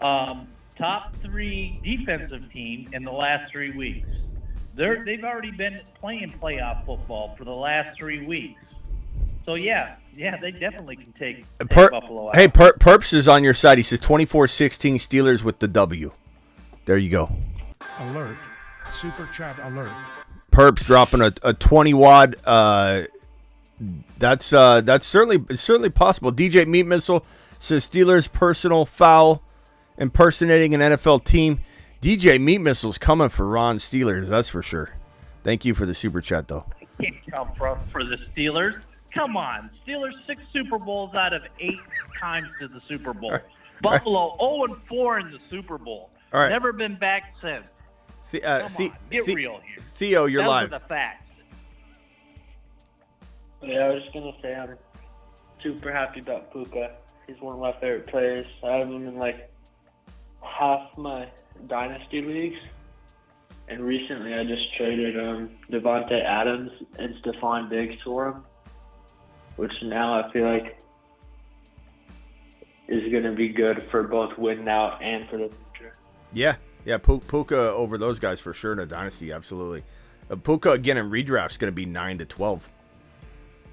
top 3 defensive team in the last 3 weeks. They've already been playing playoff football for the last 3 weeks. So, yeah, they definitely can take Buffalo out. Hey, Perps is on your side. He says 24-16 Steelers with the W. There you go. Alert. Super chat alert. Perps dropping a 20 wad. That's certainly possible. DJ Meat Missile says Steelers personal foul impersonating an NFL team. DJ Meat Missile's coming for Ron Steelers, that's for sure. Thank you for the super chat, though. I can't come for the Steelers. Come on. Steelers 6 Super Bowls out of 8 times to the Super Bowl. Right. Buffalo 0-4 in the Super Bowl. All right. Never been back since. Come on, get real here. Theo, you're live. Those are the facts. Yeah, I was just going to say I'm super happy about Puka. He's one of my favorite players. I have him in like half my dynasty leagues. And recently I just traded Devontae Adams and Stephon Diggs for him, which now I feel like is going to be good for both win now and for the future. Yeah, Puka over those guys for sure in a dynasty, absolutely. Puka, again, in redraft is going to be 9-12.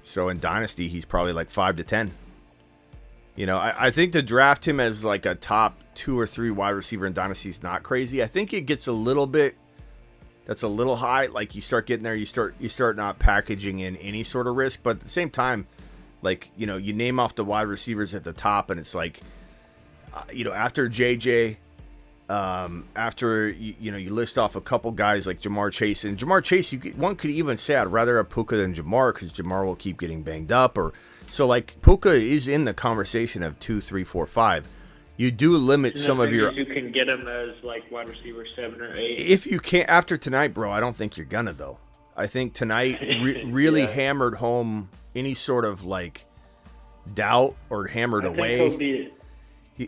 So in dynasty, he's probably like 5-10. You know, I think to draft him as like a top 2 or 3 wide receiver in dynasty is not crazy. I think it gets a little bit, that's a little high. Like you start getting there, you start not packaging in any sort of risk. But at the same time, like, you know, you name off the wide receivers at the top, and it's like, you know, after JJ, after you know, you list off a couple guys like Jamar Chase, and Jamar Chase, one could even say I'd rather have Puka than Jamar because Jamar will keep getting banged up, or so like Puka is in the conversation of 2, 3, 4, 5. You do limit some of your. You can get him as like wide receiver 7 or 8. If you can't after tonight, bro, I don't think you're gonna though. I think tonight really hammered home any sort of like doubt or hammered away.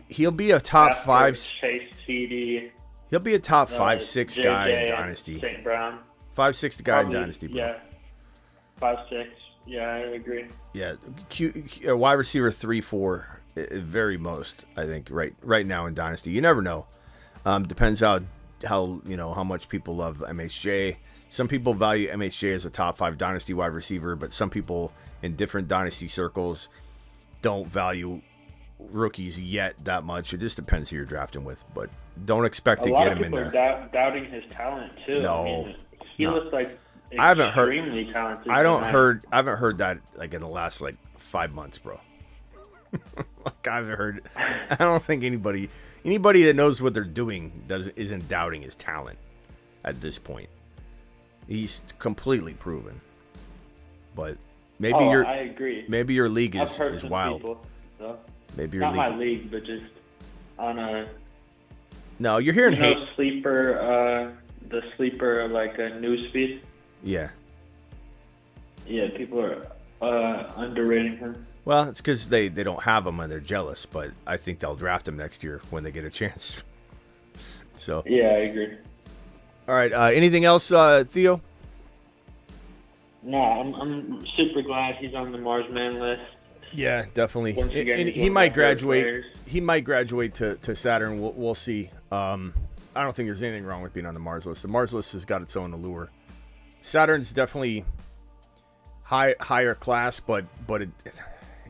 He'll be a top 5. Chase, CD. He'll be a top 5, 6 JJ guy in dynasty. St. Brown. 5, 6 guy in dynasty, bro. Yeah. 5, 6. Yeah, I agree. Yeah, wide receiver 3, 4, very most. I think right now in dynasty. You never know. Depends how you know how much people love MHJ. Some people value MHJ as a top 5 dynasty wide receiver, but some people in different dynasty circles don't value rookies yet that much. It just depends who you're drafting with, but don't expect to get him in there. A lot of people are doubting his talent too. No, I mean, he looks like I haven't heard. Extremely talented. I haven't heard that like in the last like 5 months, bro. Like I've heard. I don't think anybody that knows what they're doing isn't doubting his talent at this point. He's completely proven. But maybe I agree. Maybe your league is wild. People, so. Maybe your not league. my league, but just on a. No, you're hearing hate. Sleeper, the sleeper like a newsfeed. Yeah. Yeah, people are underrating him. Well, it's because they don't have him and they're jealous, but I think they'll draft him next year when they get a chance. So. Yeah, I agree. All right. Anything else, Theo? No, I'm super glad he's on the Marsman list. Yeah, definitely. Again, he might graduate. He might graduate to Saturn. We'll see. I don't think there's anything wrong with being on the Mars list. The Mars list has got its own allure. Saturn's definitely higher class, but it,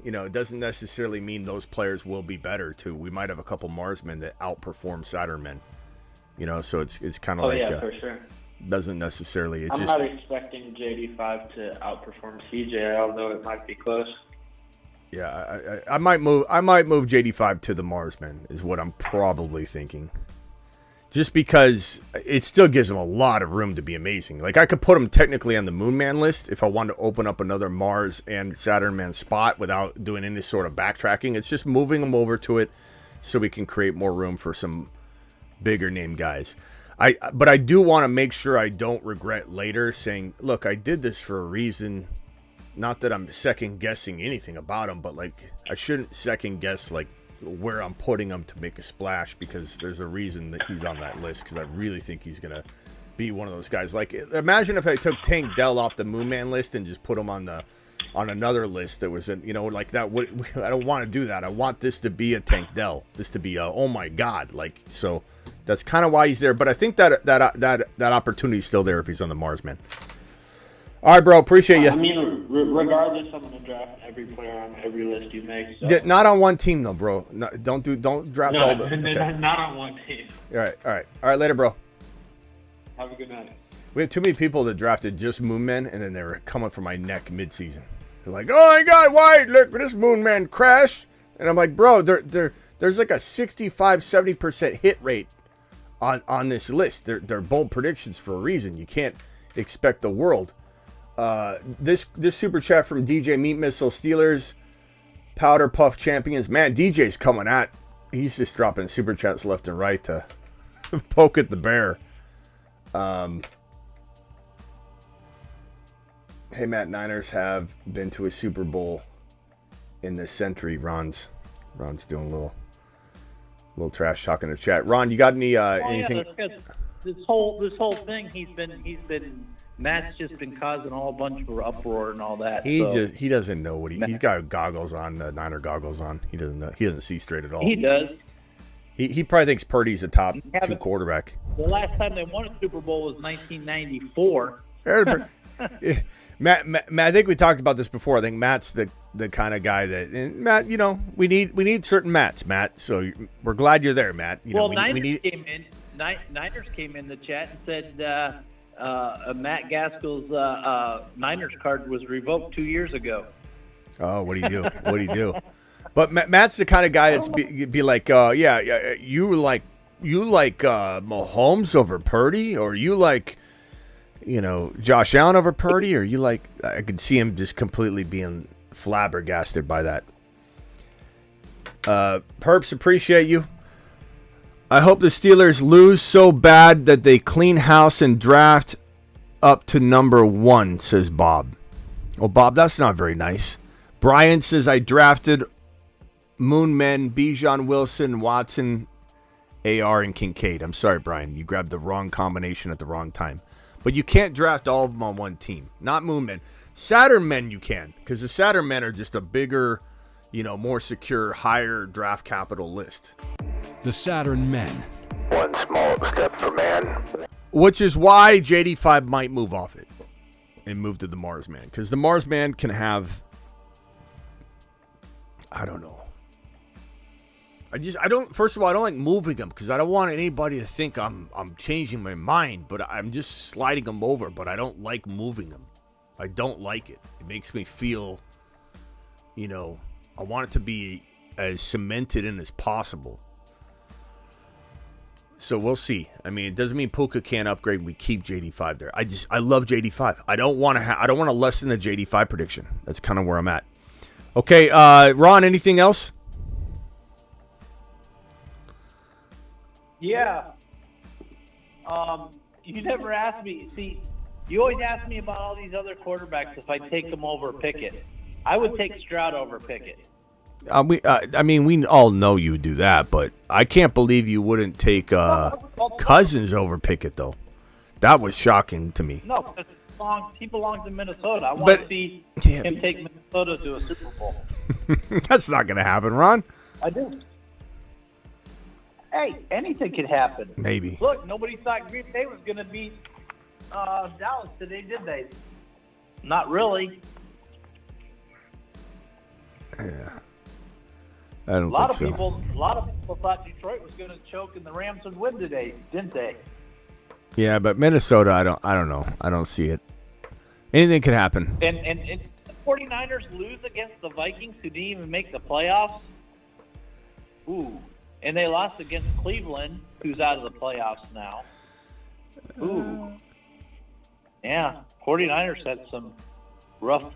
it doesn't necessarily mean those players will be better too. We might have a couple Marsmen that outperform Saturn men. So it's kind of like yeah, for sure. Doesn't necessarily. I'm not expecting JD5 to outperform CJ, although it might be close. Yeah, I might move JD5 to the Marsmen is what I'm probably thinking. Just because it still gives him a lot of room to be amazing. Like I could put him technically on the Moon Man list if I wanted to open up another Mars and Saturn Man spot without doing any sort of backtracking. It's just moving him over to it so we can create more room for some bigger name guys. But I do want to make sure I don't regret later saying, look, I did this for a reason. Not that I'm second guessing anything about him, but like I shouldn't second guess like where I'm putting him to make a splash because there's a reason that he's on that list because I really think he's going to be one of those guys. Like imagine if I took Tank Dell off the Moon Man list and just put him on another list that was like that. I don't want to do that. I want this to be a Tank Dell. This to be a, oh my God. Like, so that's kind of why he's there. But I think that opportunity is still there if he's on the Marsman. All right, bro. Appreciate you. I mean, regardless, I'm going to draft every player on every list you make. So. Yeah, not on one team though, bro. No, don't draft all the. Okay. Not on one team. All right. Later, bro. Have a good night. We have too many people that drafted just Moon Men, and then they were coming for my neck mid-season. They're like, "Oh my God, why? Look, this Moon Man crash!" And I'm like, "Bro, there's like a 65-70% hit rate on this list. They're bold predictions for a reason. You can't expect the world." This super chat from DJ Meat Missile Steelers, Powder Puff Champions. Man, DJ's coming at. He's just dropping super chats left and right to poke at the bear. Hey, Matt, Niners have been to a Super Bowl in this century. Ron's doing a little trash talk in the chat. Ron, you got any anything? Yeah, this whole thing, he's been. Matt's just been causing a whole bunch of uproar and all that. He doesn't know what he's got goggles on, Niner goggles on. He doesn't know. He doesn't see straight at all. He does. He probably thinks Purdy's a top 2 quarterback. The last time they won a Super Bowl was 1994. Matt, I think we talked about this before. I think Matt's the kind of guy that, and Matt, we need certain Matts, Matt. So we're glad you're there, Matt. Niners came in the chat and said Matt Gaskell's Niners card was revoked 2 years ago. Oh, what'd he do? But Matt's the kind of guy that's be like, you like Mahomes over Purdy, or you like, Josh Allen over Purdy, or you like. I could see him just completely being flabbergasted by that. Perps, appreciate you. I hope the Steelers lose so bad that they clean house and draft up to number 1, says Bob. Well, Bob, that's not very nice. Brian says, I drafted Moon Men, Bijan Wilson, Watson, AR, and Kincaid. I'm sorry, Brian. You grabbed the wrong combination at the wrong time. But you can't draft all of them on one team. Not Moon Men. Saturn Men you can, because the Saturn Men are just a bigger, more secure, higher draft capital list. The Saturn Men. One small step for man. Which is why JD5 might move off it and move to the Mars Man. Because the Mars Man can have, I don't know. First of all, I don't like moving them because I don't want anybody to think I'm changing my mind, but I'm just sliding them over, but I don't like moving them. I don't like it. It makes me feel, I want it to be as cemented in as possible. So we'll see. I mean, it doesn't mean Puka can't upgrade. We keep JD5 there. I love JD5. I don't want to lessen the JD5 prediction. That's kind of where I'm at. Okay, Ron, anything else? Yeah. You never asked me. See, you always ask me about all these other quarterbacks if I take them over Pickett. I would take Stroud over Pickett. I mean, we all know you would do that, but I can't believe you wouldn't take Cousins over Pickett, though. That was shocking to me. No, because he belongs in Minnesota. I want to see him take Minnesota to a Super Bowl. That's not going to happen, Ron. I do. Hey, anything could happen. Maybe. Look, nobody thought Green Bay was going to beat Dallas today, did they? Not really. Yeah. I don't A lot think of people thought Detroit was going to choke and the Rams would win today, didn't they? Yeah, but Minnesota, I don't know. I don't see it. Anything could happen. And the 49ers lose against the Vikings, who didn't even make the playoffs. Ooh. And they lost against Cleveland, who's out of the playoffs now. Ooh. Yeah, 49ers had some rough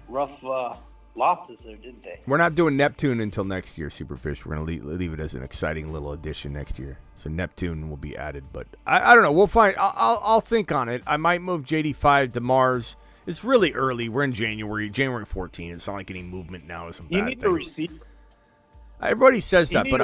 losses there, didn't they? We're not doing Neptune until next year, Superfish. We're going to leave it as an exciting little addition next year. So Neptune will be added, but I don't know. We'll find. I'll think on it. I might move JD5 to Mars. It's really early. We're in January 14th. It's not like any movement now is a bad thing. You need to receive. Everybody says that, but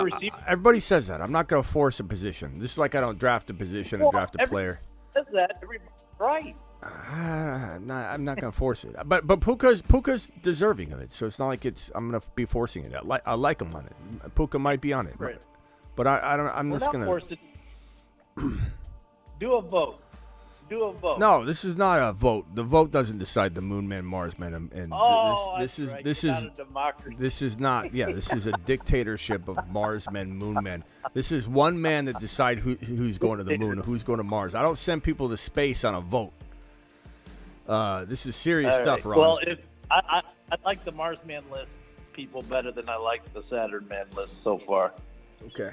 everybody says that. I'm not going to force a position. This is like I don't draft a position and draft a player. Says that. Everybody's right. I'm not going to force it. But Puka's deserving of it, so it's not like I'm going to be forcing it. I like him on it. Puka might be on it, right? But I'm just going to do a vote. Do a vote. No, this is not a vote. The vote doesn't decide the Moon Man, Mars Man, and this is not. Yeah, this is a dictatorship of Mars Men, Moon Men. This is one man that decides who's going to the moon, who's going to Mars. I don't send people to space on a vote. This is serious stuff, Ron. Well, I like the Mars Man list people better than I like the Saturn Man list so far. Okay.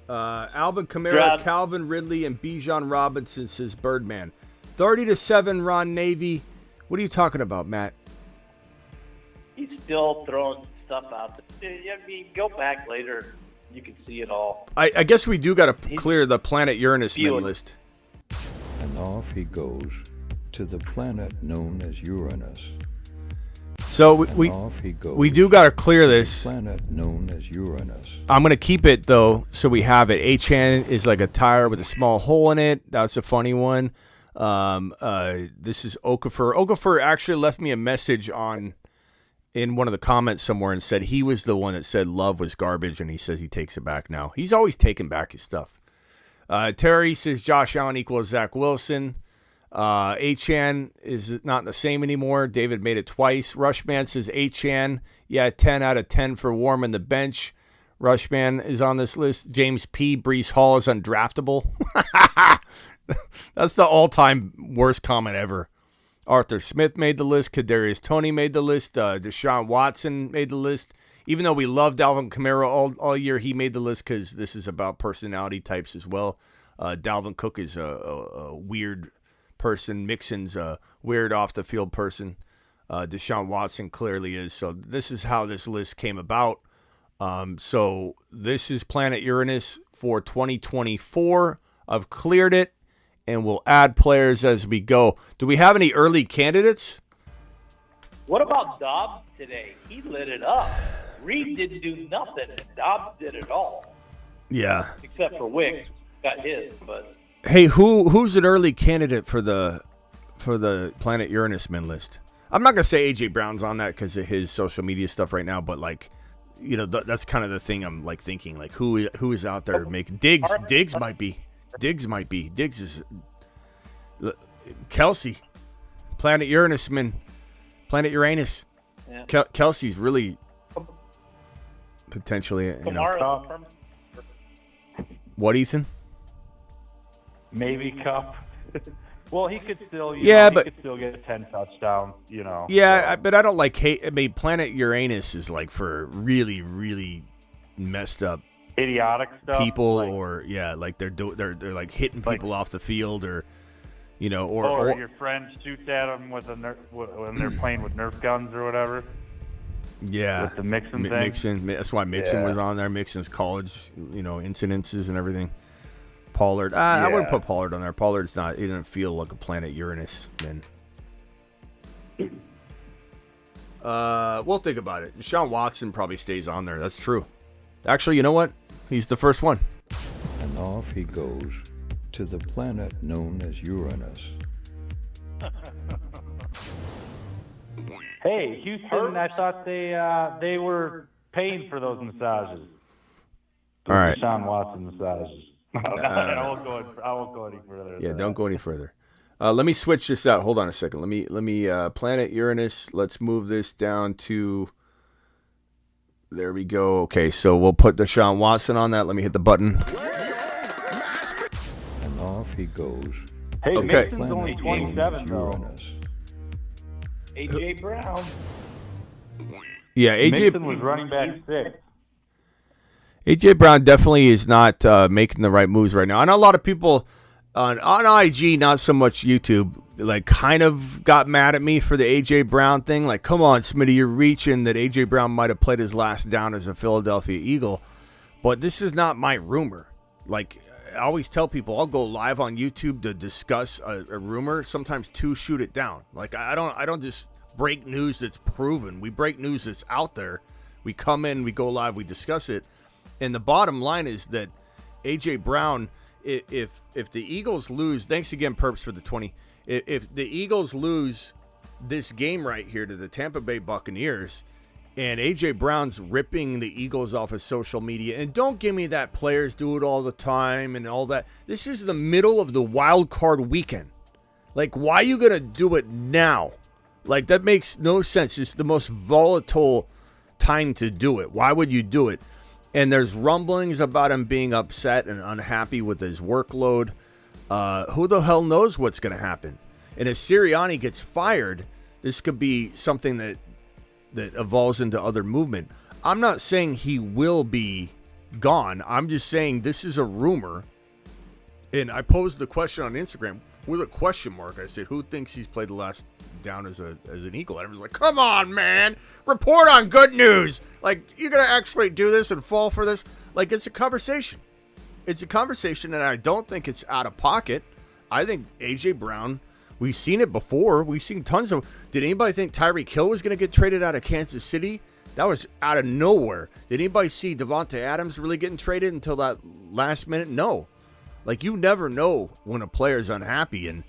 Alvin Kamara, Calvin Ridley, and Bijan Robinson says Birdman. 30-7, Ron Navy. What are you talking about, Matt? He's still throwing stuff out there. I mean, go back later. You can see it all. I guess we do got to clear the planet Uranus men list. And off he goes to the planet known as Uranus. So we do got to clear this. Planet known as Uranus. I'm going to keep it, though, so we have it. H-Han is like a tire with a small hole in it. That's a funny one. This is Okafor. Okafor actually left me a message in one of the comments somewhere and said he was the one that said love was garbage, and he says he takes it back now. He's always taking back his stuff. Terry says Josh Allen equals Zach Wilson. H-Han is not the same anymore. David made it twice. Rushman says H-Han. Yeah, 10 out of 10 for warming the bench. Rushman is on this list. James P. Breece Hall is undraftable. That's the all-time worst comment ever. Arthur Smith made the list. Kadarius Toney made the list. Deshaun Watson made the list. Even though we loved Alvin Kamara all year, he made the list because this is about personality types as well. Dalvin Cook is a weird person. Mixon's a weird off-the-field person. Deshaun Watson clearly is. So this is how this list came about. So this is Planet Uranus for 2024. I've cleared it, and we'll add players as we go. Do we have any early candidates? What about Dobbs today? He lit it up. Reed didn't do nothing, and Dobbs did it all. Yeah. Except for Wicks. Got his, but... Hey, who's an early candidate for the Planet Uranus men list? I'm not gonna say AJ Brown's on that because of his social media stuff right now, but like, you know, that's kind of the thing I'm like thinking, like who is out there making Diggs might be. Diggs is Kelsey, Planet Uranus men, Planet Uranus. Yeah. Kelsey's really potentially, you know. What, Ethan? Maybe Cup. Well, he could still, but he could still get 10 touchdowns, you know. Yeah, but I don't like hate. I mean, Planet Uranus is like for really, really messed up idiotic stuff, people, or like they're like hitting people off the field, or or your friend shoots at them when they're playing with Nerf guns or whatever. Yeah, with the Mixon thing. That's why Mixon was on there. Mixon's college, incidences and everything. Pollard, I wouldn't put Pollard on there. Pollard's not. He doesn't feel like a planet Uranus, man. We'll think about it. Deshaun Watson probably stays on there. That's true. Actually, you know what? He's the first one. And off he goes to the planet known as Uranus. Hey, Houston! I thought they were paying for those massages. All right. Deshaun Watson massages. I won't go any further. Yeah, don't go any further. Let me switch this out. Hold on a second. Let me planet Uranus. Let's move this down to. There we go. Okay, so we'll put Deshaun Watson on that. Let me hit the button. And off he goes. Hey, okay. Mixon's only 27 though. A.J. Brown. Yeah, A.J. Mixon was running back 6. A.J. Brown definitely is not making the right moves right now. I know a lot of people on IG, not so much YouTube, like kind of got mad at me for the A.J. Brown thing. Like, come on, Smitty, you're reaching that A.J. Brown might have played his last down as a Philadelphia Eagle. But this is not my rumor. Like, I always tell people, I'll go live on YouTube to discuss a rumor. Sometimes to shoot it down. Like, I don't just break news that's proven. We break news that's out there. We come in, we go live, we discuss it. And the bottom line is that A.J. Brown, if the Eagles lose, thanks again, Perps, for the 20. If the Eagles lose this game right here to the Tampa Bay Buccaneers, and A.J. Brown's ripping the Eagles off of social media, and don't give me that players do it all the time and all that. This is the middle of the wild card weekend. Like, why are you going to do it now? Like, that makes no sense. It's the most volatile time to do it. Why would you do it? And there's rumblings about him being upset and unhappy with his workload. Who the hell knows what's going to happen? And if Sirianni gets fired, this could be something that evolves into other movement. I'm not saying he will be gone. I'm just saying this is a rumor. And I posed the question on Instagram with a question mark. I said, who thinks he's played the last down as an Eagle? And everyone's like, come on, man. Report on good news. Like, you're going to actually do this and fall for this? Like, it's a conversation. It's a conversation, and I don't think it's out of pocket. I think A.J. Brown, we've seen it before. We've seen tons of... Did anybody think Tyreek Hill was going to get traded out of Kansas City? That was out of nowhere. Did anybody see Devontae Adams really getting traded until that last minute? No. Like, you never know when a player's unhappy, and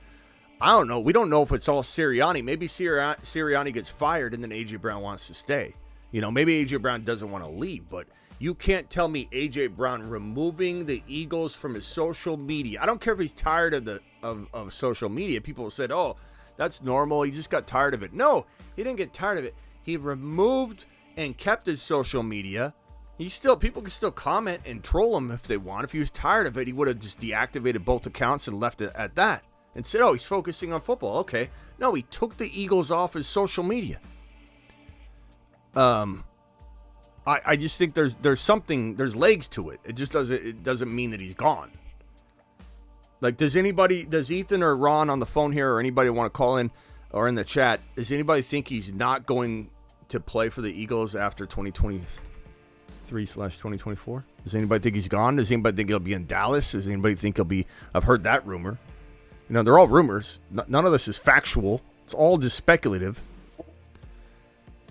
I don't know. We don't know if it's all Sirianni. Maybe Sirianni gets fired and then A.J. Brown wants to stay. Maybe A.J. Brown doesn't want to leave, but you can't tell me A.J. Brown removing the Eagles from his social media. I don't care if he's tired of social media. People said, oh, that's normal. He just got tired of it. No, he didn't get tired of it. He removed and kept his social media. People can still comment and troll him if they want. If he was tired of it, he would have just deactivated both accounts and left it at that. And said, oh, he's focusing on football. Okay. No, he took the Eagles off his social media. I just think there's legs to it. It just doesn't mean that he's gone. Like, does Ethan or Ron on the phone here, or anybody want to call in or in the chat, does anybody think he's not going to play for the Eagles after 2023/2024? Does anybody think he's gone? Does anybody think he'll be in Dallas? Does anybody think he'll be... I've heard that rumor. They're all rumors. None of this is factual. It's all just speculative.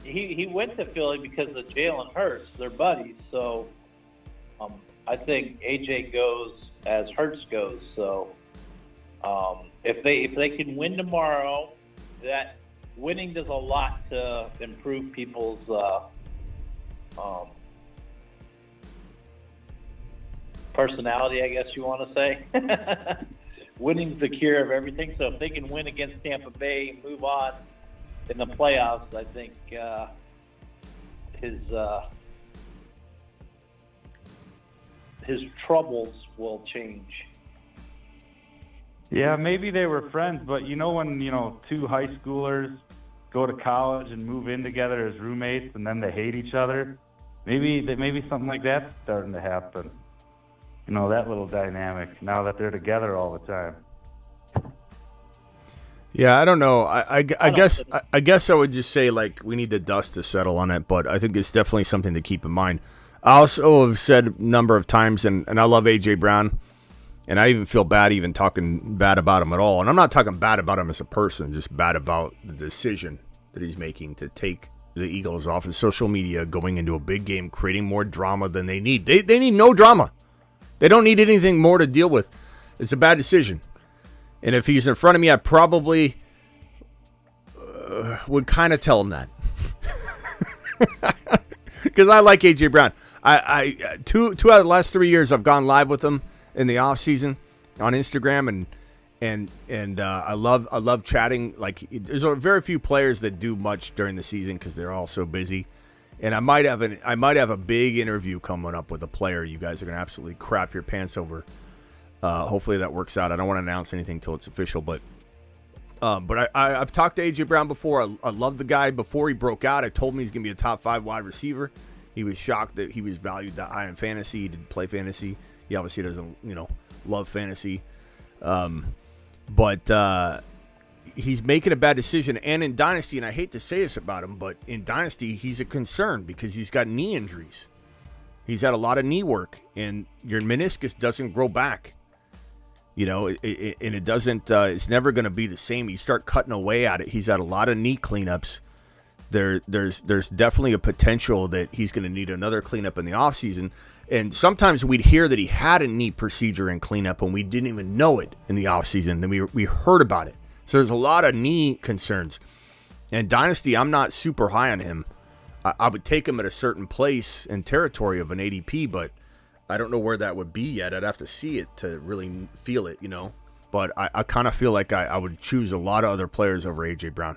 He went to Philly because of Jalen Hurts. They're buddies. So I think AJ goes as Hurts goes. So if they can win tomorrow, that winning does a lot to improve people's personality, I guess you want to say. Winning's the cure of everything. So if they can win against Tampa Bay and move on in the playoffs, I think his troubles will change. Yeah, maybe they were friends, but when two high schoolers go to college and move in together as roommates and then they hate each other, maybe something like that's starting to happen. You know, that little dynamic now that they're together all the time. Yeah, I don't know. I guess I would just say, like, we need the dust to settle on it, but I think it's definitely something to keep in mind. I also have said a number of times, and I love A.J. Brown, and I even feel bad even talking bad about him at all. And I'm not talking bad about him as a person, just bad about the decision that he's making to take the Eagles off of social media, going into a big game, creating more drama than they need. They need no drama. They don't need anything more to deal with. It's a bad decision. And if he's in front of me, I probably would kind of tell him that. Because I like A.J. Brown. Two out of the last 3 years, I've gone live with him in the off season on Instagram, and I love chatting. Like, there's very few players that do much during the season because they're all so busy. And I might have a big interview coming up with a player you guys are gonna absolutely crap your pants over. Hopefully that works out. I don't want to announce anything till it's official, but I've talked to A.J. Brown before. I love the guy. Before he broke out, I told him he's gonna be a top 5 wide receiver. He was shocked that he was valued that high in fantasy. He didn't play fantasy. He obviously doesn't, love fantasy. But he's making a bad decision. And in Dynasty, and I hate to say this about him, but in Dynasty, he's a concern because he's got knee injuries. He's had a lot of knee work, and your meniscus doesn't grow back. And it doesn't, it's never going to be the same. You start cutting away at it. He's had a lot of knee cleanups. There's definitely a potential that he's going to need another cleanup in the offseason. And sometimes we'd hear that he had a knee procedure and cleanup, and we didn't even know it in the offseason. Then we heard about it. So there's a lot of knee concerns. And Dynasty, I'm not super high on him. I would take him at a certain place and territory of an ADP, but I don't know where that would be yet. I'd have to see it to really feel it, But I kind of feel like I would choose a lot of other players over A.J. Brown.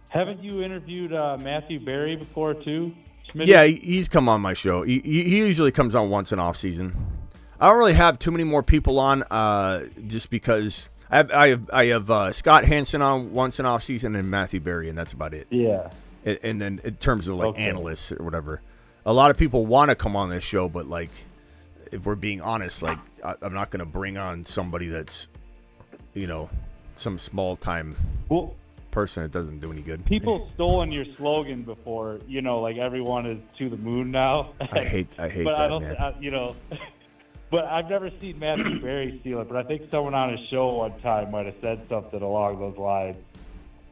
Haven't you interviewed Matthew Berry before, too? Schmitty? Yeah, he's come on my show. He usually comes on once in off season. I don't really have too many more people on just because I have Scott Hansen on once in off season and Matthew Berry, and that's about it. Yeah. And then in terms of analysts or whatever, a lot of people want to come on this show, but if we're being honest, I'm not going to bring on somebody that's, some small time person that doesn't do any good. People stolen your slogan before, everyone is to the moon now. I hate but that, man. But I've never seen Matthew Berry steal it, but I think someone on his show one time might have said something along those lines.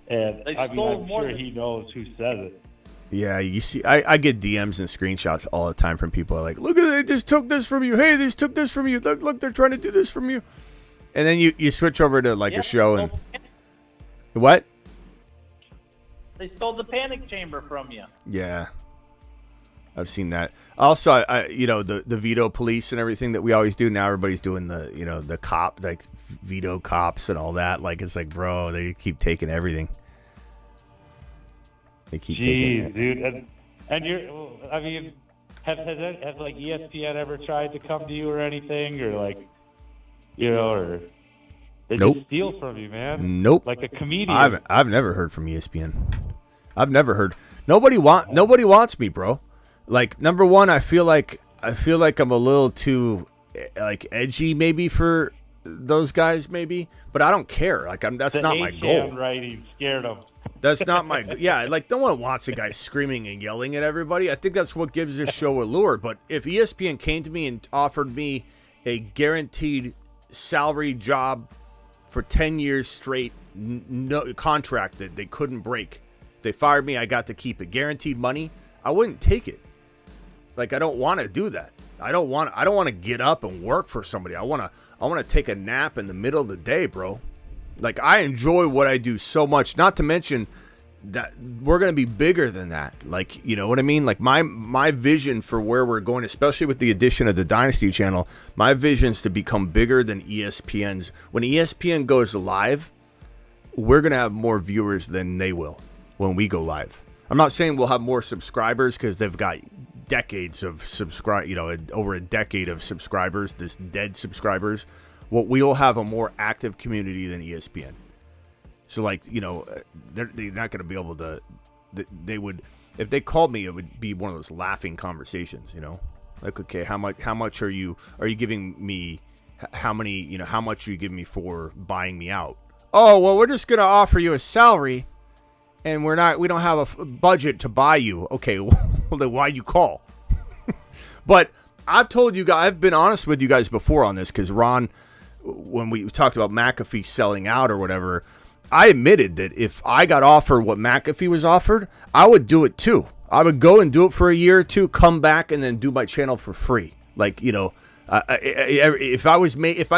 And I'm sure he knows who says it. Yeah, you see, I get DMs and screenshots all the time from people like, look at it, they just took this from you. Hey, they just took this from you. Look, they're trying to do this from you. And then you switch over to a show and what? They stole the panic chamber from you. Yeah, I've seen that. Also, the veto police and everything that we always do. Now everybody's doing the cop, veto cops and all that. It's bro, they keep taking everything. They keep taking it. Dude. And has ESPN ever tried to come to you or anything, or or they just steal from you, man? Nope. Like a comedian. I've never heard from ESPN. I've never heard. Nobody wants me, bro. Number one, I feel like I'm a little too edgy maybe for those guys maybe, but I don't care. That's not my goal. Right, scared them. That's not my no one wants a guy screaming and yelling at everybody. I think that's what gives this show allure. But if ESPN came to me and offered me a guaranteed salary job for 10 years straight, no contract that they couldn't break, they fired me, I got to keep it, guaranteed money, I wouldn't take it. I don't want to do that. I don't want to get up and work for somebody. I want to take a nap in the middle of the day, bro. I enjoy what I do so much, not to mention that we're going to be bigger than that. You know what I mean? My vision for where we're going, especially with the addition of the Dynasty channel, my vision is to become bigger than ESPN's. When ESPN goes live, we're going to have more viewers than they will when we go live. I'm not saying we'll have more subscribers because they've got decades of over a decade of subscribers, this dead subscribers. We'll have a more active community than ESPN. So they're not going to be able to they would, if they called me, it would be one of those laughing conversations, like, okay, how much are you giving me? How much are you giving me for buying me out? Oh, well, we're just going to offer you a salary, and we don't have a budget to buy you. Okay, well, then why'd you call? But I've told you guys, I've been honest with you guys before on this, because Ron, when we talked about McAfee selling out or whatever, I admitted that if I got offered what McAfee was offered, I would do it too. I would go and do it for a year or two, come back, and then do my channel for free. Like, if I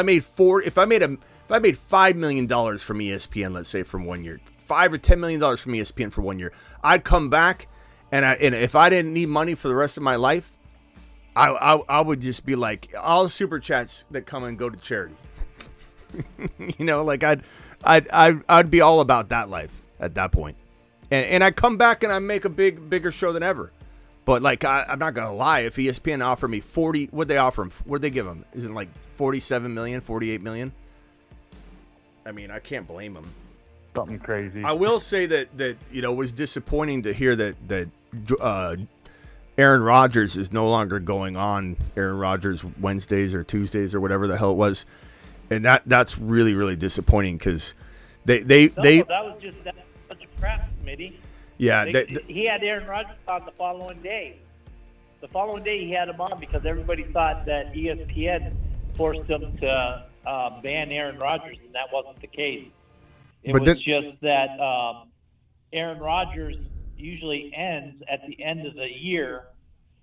made $5 million from ESPN, let's say from 1 year, $5 or $10 million from ESPN for 1 year, I'd come back, and if I didn't need money for the rest of my life, I would just be like, all the super chats that come and go to charity. Like I'd be all about that life at that point, and I come back and I make a bigger show than ever. But like I'm not gonna lie, if ESPN offered me 40, what'd they offer him? What'd they give him? Is it like 47 million, 48 million? I mean, I can't blame him. Something crazy. I will say that it was disappointing to hear that Aaron Rodgers is no longer going on Aaron Rodgers Wednesdays or Tuesdays or whatever the hell it was, and that's really, really disappointing, because that was just such a crap, Smitty. Yeah, he had Aaron Rodgers on the following day. The following day he had him on because everybody thought that ESPN forced him to ban Aaron Rodgers, and that wasn't the case. It was just that Aaron Rodgers usually ends at the end of the year,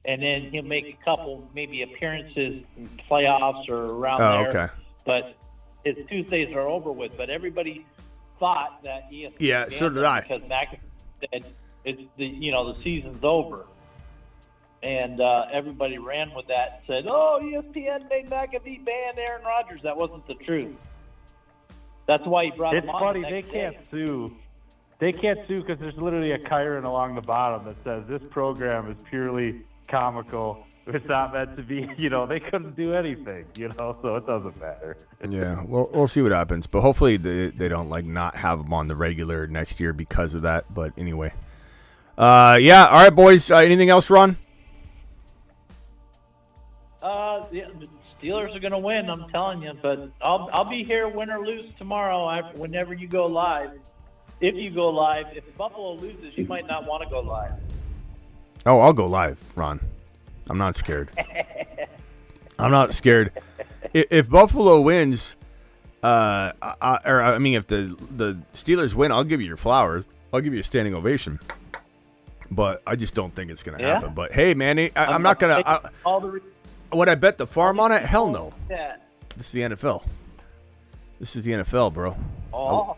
and then he'll make a couple maybe appearances in playoffs or around there. Okay. But his Tuesdays are over with. But everybody thought that ESPN. Yeah, so did I. Because McAfee said the season's over, and everybody ran with that and said, "Oh, ESPN made McAfee ban Aaron Rodgers." That wasn't the truth. That's why he brought him on. It's funny, they can't sue. They can't sue because there's literally a chyron along the bottom that says this program is purely comical. It's not meant to be, they couldn't do anything, so it doesn't matter. Yeah, well, we'll see what happens. But hopefully they don't, not have him on the regular next year because of that. But anyway. Yeah, all right, boys. Anything else, Ron? The Steelers are going to win, I'm telling you. But I'll be here, win or lose, tomorrow whenever you go live. If you go live, if Buffalo loses, you might not want to go live. Oh, I'll go live, Ron. I'm not scared. I'm not scared. If Buffalo wins, if the Steelers win, I'll give you your flowers. I'll give you a standing ovation. But I just don't think it's going to happen. But hey, man, I'm not going to. Would I bet the farm on it? Hell no. Yeah. This is the NFL. This is the NFL, bro. Oh.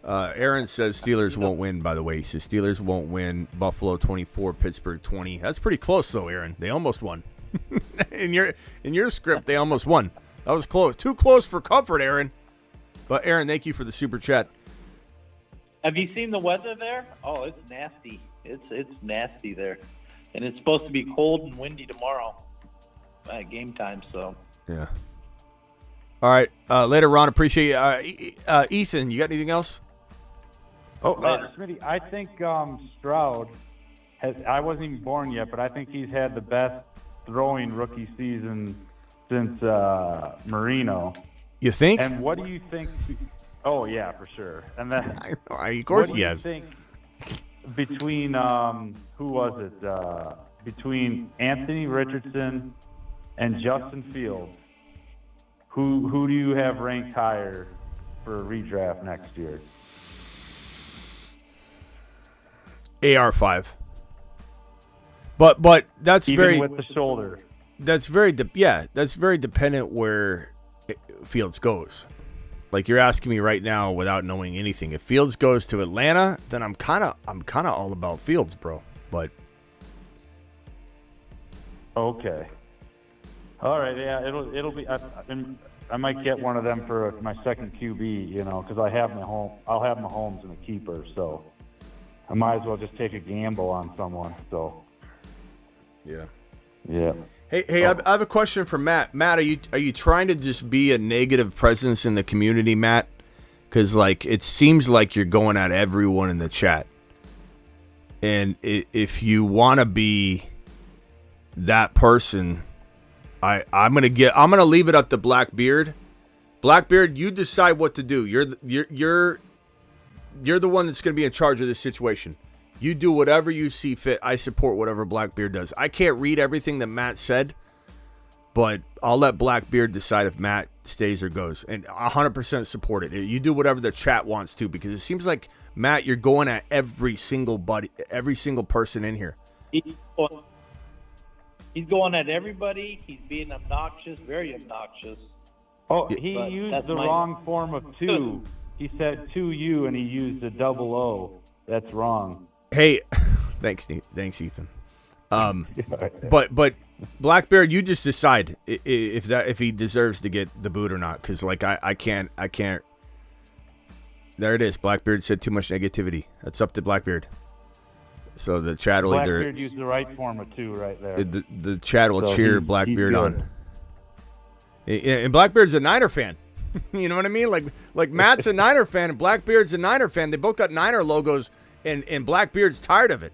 Aaron says Steelers won't win, by the way. He says Steelers won't win. Buffalo 24, Pittsburgh 20. That's pretty close, though, Aaron. They almost won. in your script, they almost won. That was close. Too close for comfort, Aaron. But, Aaron, thank you for the super chat. Have you seen the weather there? Oh, it's nasty. It's nasty there. And it's supposed to be cold and windy tomorrow at game time, so. Yeah. All right. Later, Ron. Appreciate you. Ethan, you got anything else? Oh, Smitty, I think Stroud I wasn't even born yet, but I think he's had the best throwing rookie season since Marino. You think? And what do you think? Oh, yeah, for sure. And then, of course he has. What do you think between, who was it? Between Anthony Richardson and Justin Fields, who do you have ranked higher for a redraft next year? AR5. But that's even very with the shoulder. That's very that's very dependent where Fields goes. Like you're asking me right now without knowing anything. If Fields goes to Atlanta, then I'm kind of all about Fields, bro. But okay. All right, yeah, it'll be. I might get one of them for my second QB, because I have I'll have Mahomes in a keeper, so I might as well just take a gamble on someone. So yeah. Hey, I have a question for Matt. Matt, are you trying to just be a negative presence in the community, Matt? Because, like, it seems like you're going at everyone in the chat. And if you want to be that person, I'm gonna leave it up to Blackbeard. Blackbeard, you decide what to do. You're the one that's gonna be in charge of this situation. You do whatever you see fit. I support whatever Blackbeard does. I can't read everything that Matt said, but I'll let Blackbeard decide if Matt stays or goes. And 100% support it. You do whatever the chat wants to, because it seems like, Matt, you're going at every single person in here. He's going at everybody. He's being obnoxious, very obnoxious. Oh, he used the wrong form of two. He said 2U and he used a double O. That's wrong. Hey, thanks, Ethan. But Blackbeard, you just decide if he deserves to get the boot or not, because like I can't. There it is. Blackbeard said too much negativity. That's up to Blackbeard. So the chat will Blackbeard used the right form of two right there. The chat will cheer Blackbeard on. And Blackbeard's a Niner fan. You know what I mean? Like Matt's a Niner fan and Blackbeard's a Niner fan. They both got Niner logos, and Blackbeard's tired of it.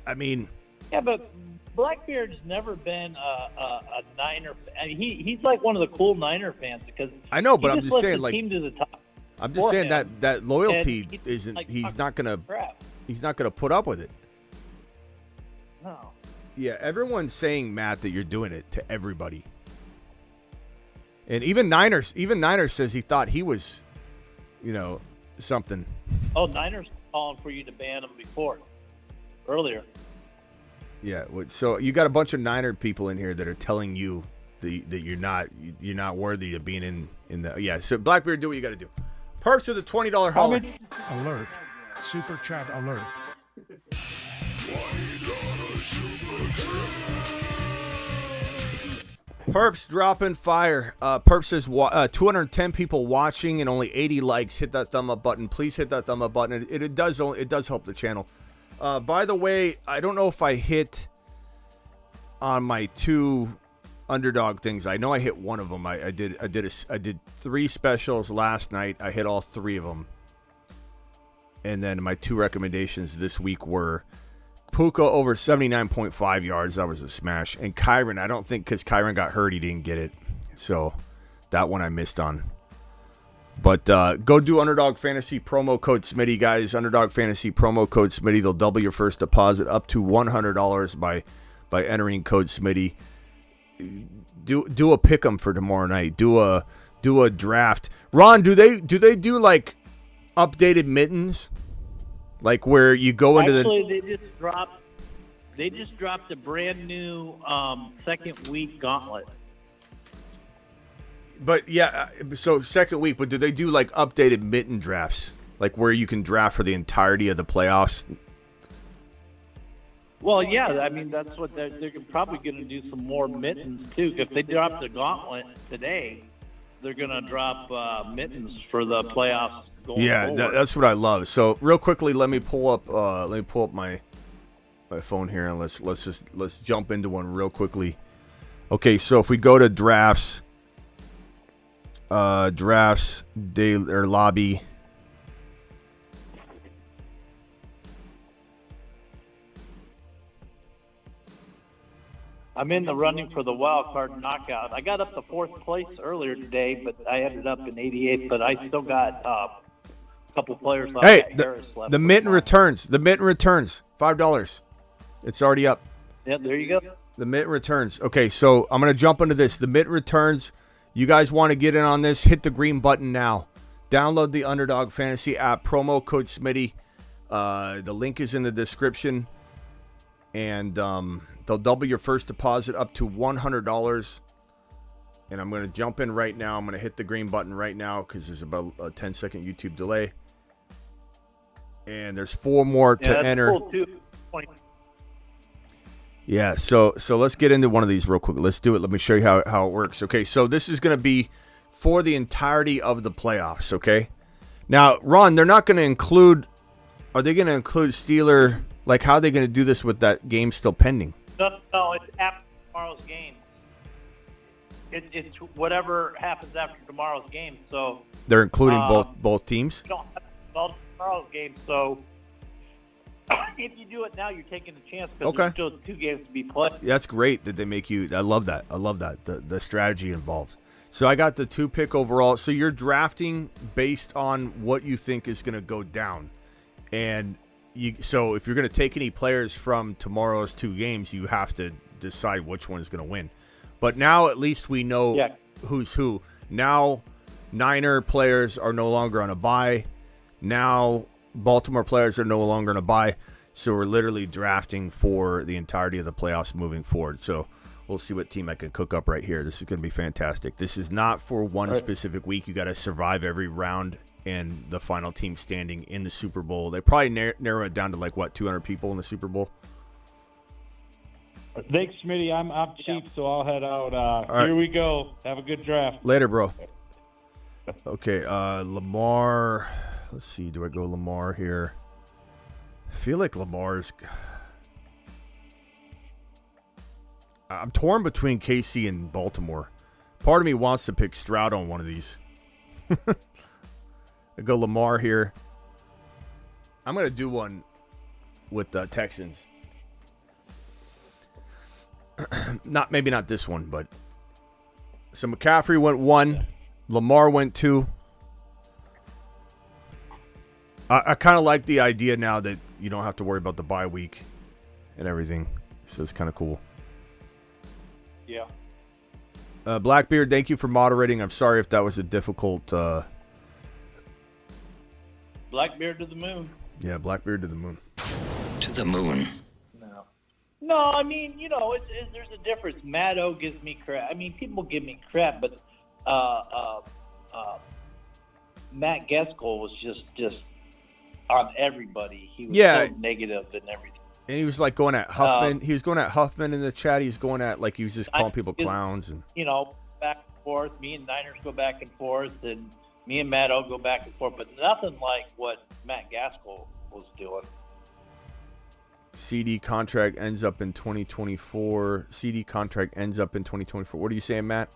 I mean, yeah, but Blackbeard's never been a Niner. I mean, he's like one of the cool Niner fans, because I know, but I'm just saying, like, team to the top. I'm just saying that loyalty isn't. Like, he's not gonna. Crap. He's not gonna put up with it. No. Yeah, everyone's saying, Matt, that you're doing it to everybody. And even Niners says he thought he was, something. Oh, Niners calling for you to ban him earlier. Yeah, so you got a bunch of Niner people in here that are telling you that you're not worthy of being in the. Yeah, so Blackbeard, do what you got to do. Perks of the $20 holler. Alert. Super chat alert. Perps dropping fire. Perps says 210 people watching and only 80 likes. Hit that thumb up button. Please hit that thumb up button. It does help the channel. By the way, I don't know if I hit on my 2 Underdog things. I know I hit one of them. I did 3 specials last night. I hit all 3 of them. And then my 2 recommendations this week were Puka over 79.5 yards. That was a smash. And Kyron, I don't think, because Kyron got hurt, he didn't get it. So that one I missed on. But go do Underdog Fantasy promo code Smitty, guys. Underdog Fantasy promo code Smitty. They'll double your first deposit up to $100 by entering code Smitty. Do a pick 'em for tomorrow night. Do a draft. Ron, do they do like updated mittens? Like where you go into Actually, they just dropped a brand new second week gauntlet. But yeah, so second week, but do they do like updated mitten drafts? Like where you can draft for the entirety of the playoffs? Well, yeah, I mean, that's what they're probably going to do, some more mittens too. If they drop the gauntlet today, they're going to drop mittens for the playoffs going forward. That's what I love. So real quickly, let me pull up my phone here, and let's jump into one real quickly. Okay, so if we go to drafts daily or lobby. I'm in the running for the wild card knockout. I got up to 4th place earlier today, but I ended up in 88th. But I still got a couple players left. Hey, the mitten returns. The mitten returns. $5. It's already up. Yeah, there you go. The mitten returns. Okay, so I'm going to jump into this. The mitten returns. You guys want to get in on this? Hit the green button now. Download the Underdog Fantasy app. Promo code Smitty. The link is in the description. And they'll double your first deposit up to $100. And I'm going to jump in right now. I'm going to hit the green button right now because there's about a 10-second YouTube delay. And there's 4 more to enter. Cool too. Yeah, so let's get into one of these real quick. Let's do it. Let me show you how it works. Okay, so this is going to be for the entirety of the playoffs, okay? Now, Ron, they're not going to include – are they going to include Steeler – like, how are they going to do this with that game still pending? No, it's after tomorrow's game. it's whatever happens after tomorrow's game. So they're including both teams. You don't have tomorrow's game, so if you do it now, you're taking a chance because there's still 2 games to be played. That's great that they make you. I love that. The strategy involved. So I got the 2 pick overall. So you're drafting based on what you think is going to go down, and so if you're going to take any players from tomorrow's 2 games, you have to decide which one is going to win. But now at least we know who's who. Now Niner players are no longer on a bye. Now Baltimore players are no longer on a bye. So we're literally drafting for the entirety of the playoffs moving forward. So we'll see what team I can cook up right here. This is going to be fantastic. This is not for one specific week. You got to survive every round and the final team standing in the Super Bowl. They probably narrow it down to 200 people in the Super Bowl. Thanks, Smitty. I'm cheap, so I'll head out. Here we go. Have a good draft. Later, bro. Okay, Lamar. Let's see. Do I go Lamar here? I feel like Lamar's... I'm torn between KC and Baltimore. Part of me wants to pick Stroud on one of these. I go Lamar here. I'm going to do one with the Texans. Maybe not this one, but so McCaffrey went 1, Lamar went 2. I kind of like the idea now that you don't have to worry about the bye week and everything, so it's kind of cool. Yeah. Blackbeard, thank you for moderating. I'm sorry if that was a difficult. Blackbeard to the moon. Yeah, Blackbeard to the moon. To the moon. No, I mean, there's a difference. Matt O gives me crap. I mean, people give me crap, but Matt Gaskell was just on everybody. He was so negative and everything. And he was going at Huffman. He was going at Huffman in the chat. He was going at he was just calling people clowns and back and forth. Me and Niners go back and forth, and me and Matt O go back and forth, but nothing like what Matt Gaskell was doing. CD contract ends up in 2024. CD contract ends up in 2024. What are you saying, Matt?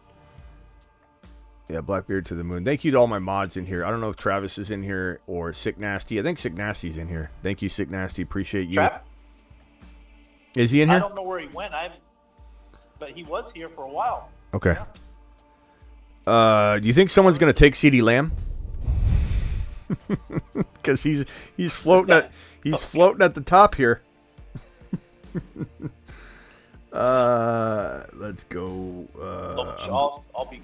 Yeah, Blackbeard to the moon. Thank you to all my mods in here. I don't know if Travis is in here or Sick Nasty. I think Sick Nasty's in here. Thank you, Sick Nasty. Appreciate you. Is he in here? I don't know where he went. But he was here for a while. Okay. Do you think someone's going to take CeeDee Lamb? Because he's floating at the top here. Let's go. I'll be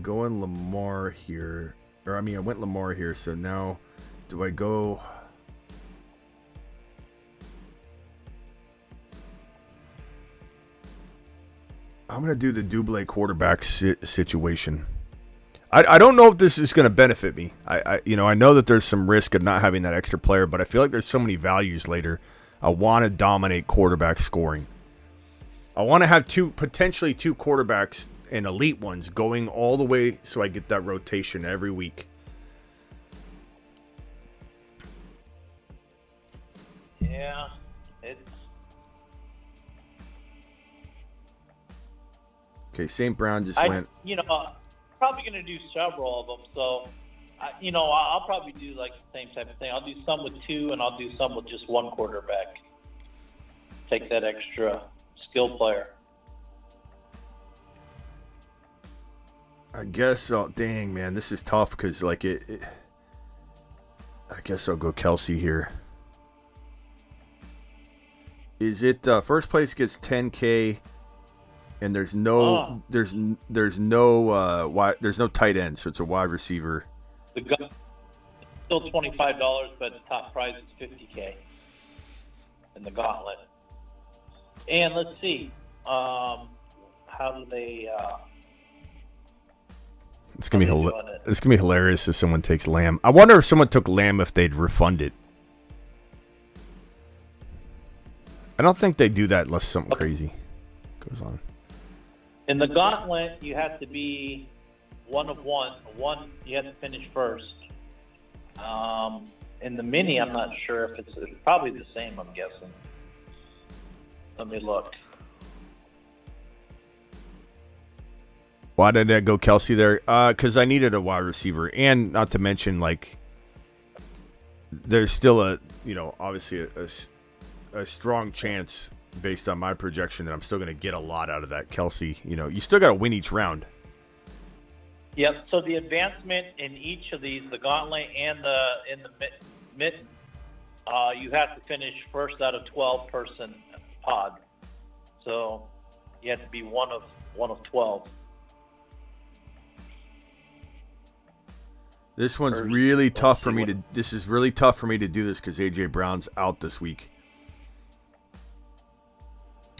going Lamar here, I went Lamar here. So now, do I go? I'm gonna do the Double quarterback situation. I don't know if this is going to benefit me. I know that there's some risk of not having that extra player, but I feel like there's so many values later. I want to dominate quarterback scoring. I want to have potentially two quarterbacks and elite ones going all the way so I get that rotation every week. Yeah, it's... Okay, St. Brown just went... probably going to do several of them, so... I'll probably do the same type of thing. I'll do some with two, and I'll do some with just one quarterback. Take that extra skill player. I guess. Dang, man, this is tough because I guess I'll go Kelsey here. Is it first place gets 10K, and there's no tight end, so it's a wide receiver. The gun still $25, but the top prize is $50K in the gauntlet. And let's see, how do they? It's gonna be hilarious if someone takes Lamb. I wonder if someone took Lamb if they'd refund it. I don't think they do that unless something crazy goes on. In the gauntlet, you have to be one of one. One, you have to finish first. In the mini, I'm not sure if it's probably the same, I'm guessing. Let me look. Why did I go Kelsey there? Because I needed a wide receiver, and not to mention, like, there's still obviously a strong chance based on my projection that I'm still going to get a lot out of that Kelsey. You still got to win each round. Yep. So the advancement in each of these, the gauntlet and in the mitten, you have to finish first out of 12-person pod. So you have to be one of 12. This one's really tough for me to. This is really tough for me to do this because AJ Brown's out this week.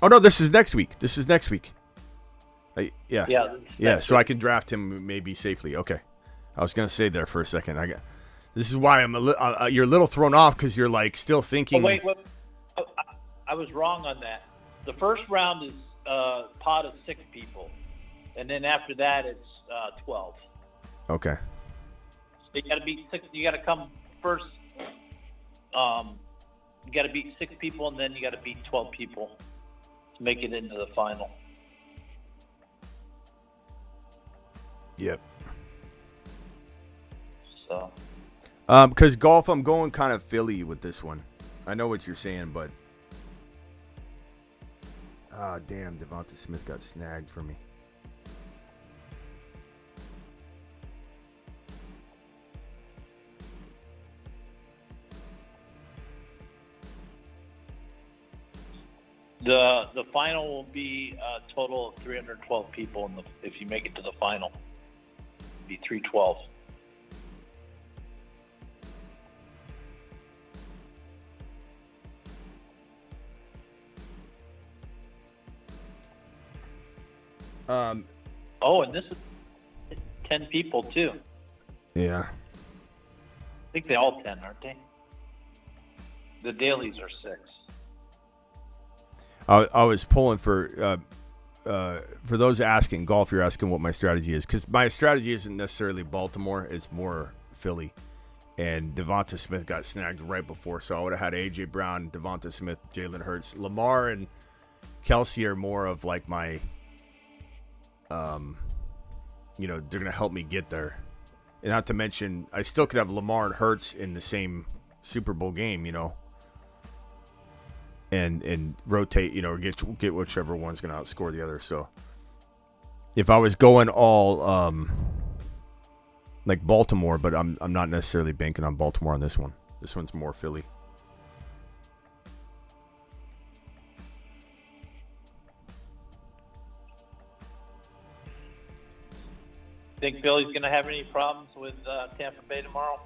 Oh no, this is next week. Yeah. So I can draft him maybe safely. Okay, I was gonna say there for a second. This is why you're a little thrown off because you're like still thinking. Oh, wait. I was wrong on that. The first round is pod of 6 people, and then after that it's 12. Okay. So you got to beat 6. You got to come first. You got to beat 6 people, and then you got to beat 12 people to make it into the final. Yep. So. Because golf, I'm going kind of Philly with this one. I know what you're saying, but damn, Devonta Smith got snagged for me. The final will be a total of 312 people if you make it to the final. It'll be 312. And this is 10 people too. Yeah. I think they all 10, aren't they? The dailies are 6. I was pulling for those asking golf. You're asking what my strategy is because my strategy isn't necessarily Baltimore; it's more Philly. And Devonta Smith got snagged right before, so I would have had AJ Brown, Devonta Smith, Jalen Hurts, Lamar, and Kelsey are more of like my, they're gonna help me get there. And not to mention, I still could have Lamar and Hurts in the same Super Bowl game, and rotate, or get whichever one's going to outscore the other. So if I was going all like Baltimore, but I'm not necessarily banking on Baltimore on this one. This one's more Philly. Think Philly's going to have any problems with Tampa Bay tomorrow?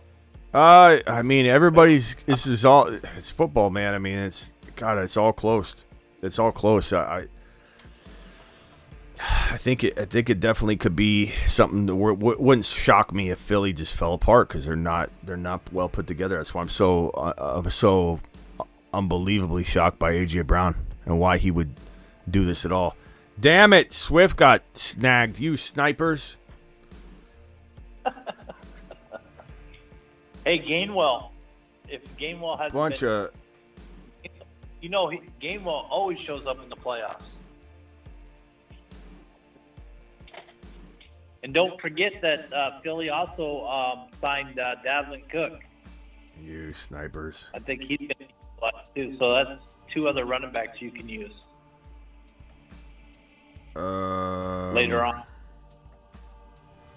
I mean, it's football, man. I mean, it's all close. It's all close. I think it definitely could be something that wouldn't shock me if Philly just fell apart because they're not well put together. That's why I'm so unbelievably shocked by AJ Brown and why he would do this at all. Damn it, Swift got snagged. You snipers. Hey, Gainwell. If Gainwell has Gainwell always shows up in the playoffs. And don't forget that Philly also signed Dalvin Cook. You snipers. I think he's going to be too. So that's 2 other running backs you can use later on.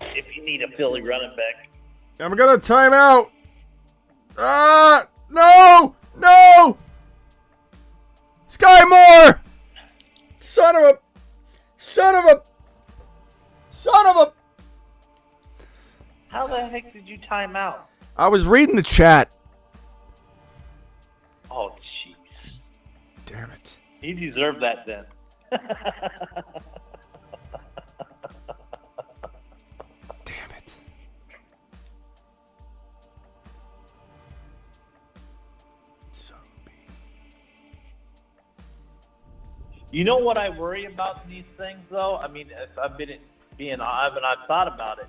If you need a Philly running back. I'm going to time out. No! Sky Moore! Son of a! How the heck did you time out? I was reading the chat. Oh, jeez. Damn it. He deserved that then. Damn it. You know what I worry about in these things, though? I mean, if I've been I've thought about it.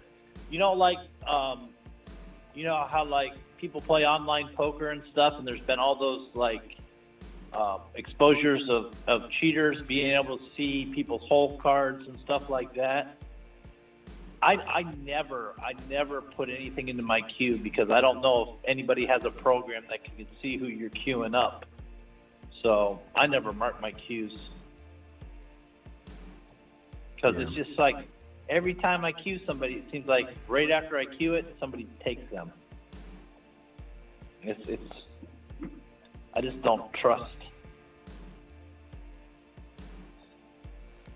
How people play online poker and stuff, and there's been all those exposures of cheaters being able to see people's hole cards and stuff like that. I never put anything into my queue because I don't know if anybody has a program that can see who you're queuing up. So I never mark my queues because it's just like every time I queue somebody, it seems like right after I queue it, somebody takes them. It's I just don't trust.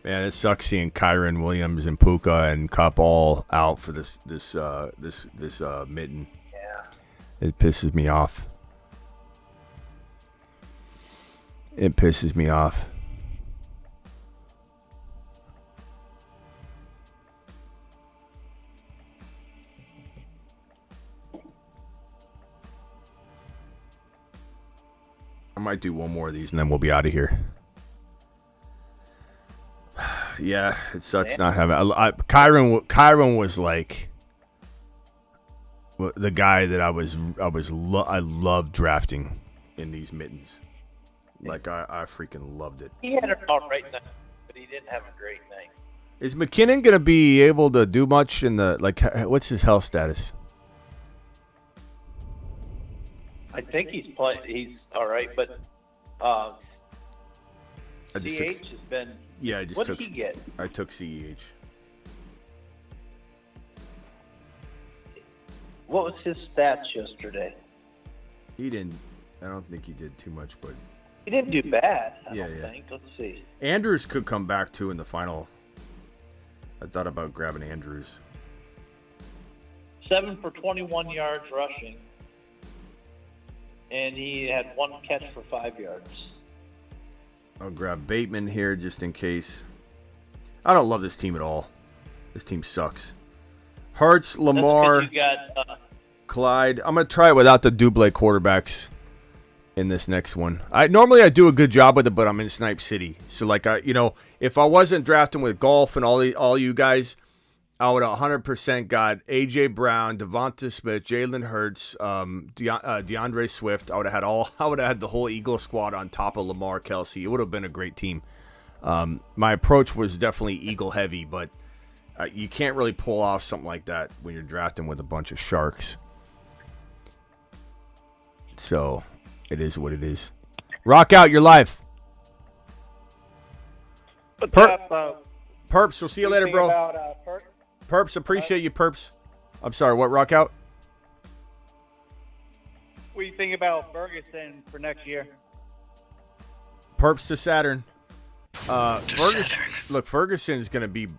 Man, it sucks seeing Kyron Williams and Puka and Cup all out for this mitten. Yeah. It pisses me off. It pisses me off. I might do one more of these and then we'll be out of here. Yeah, it sucks not having. Kyron was like the guy that I loved drafting in these mittens. Like I freaking loved it. He had an all right night, but he didn't have a great night. Is McKinnon gonna be able to do much in the what's his health status? I think he's all right, but CH has been. Yeah, I just what took. Did he get? I took CEH. What was his stats yesterday? He didn't. I don't think he did too much, but he didn't do bad. I yeah. think. Let's see. Andrews could come back too in the final. I thought about grabbing Andrews. 7 for 21 yards rushing, and he had 1 catch for 5 yards. I'll grab Bateman here just in case. I don't love this team at all. This team sucks. Hurts, Lamar, you got, Clyde. I'm going to try it without the double quarterbacks in this next one. Normally I do a good job with it, but I'm in Snipe City. So if I wasn't drafting with golf and all you guys, I would 100% got A.J. Brown, Devonta Smith, Jalen Hurts, DeAndre Swift. I would have had the whole Eagle squad on top of Lamar, Kelsey. It would have been a great team. My approach was definitely Eagle heavy, but you can't really pull off something like that when you're drafting with a bunch of sharks. So it is what it is. Rock out your life. Perps, we'll see you later, bro. Perps, appreciate you, Perps. I'm sorry, what, Rock out? What do you think about Ferguson for next year? Perps to Saturn. Ferguson is going to be,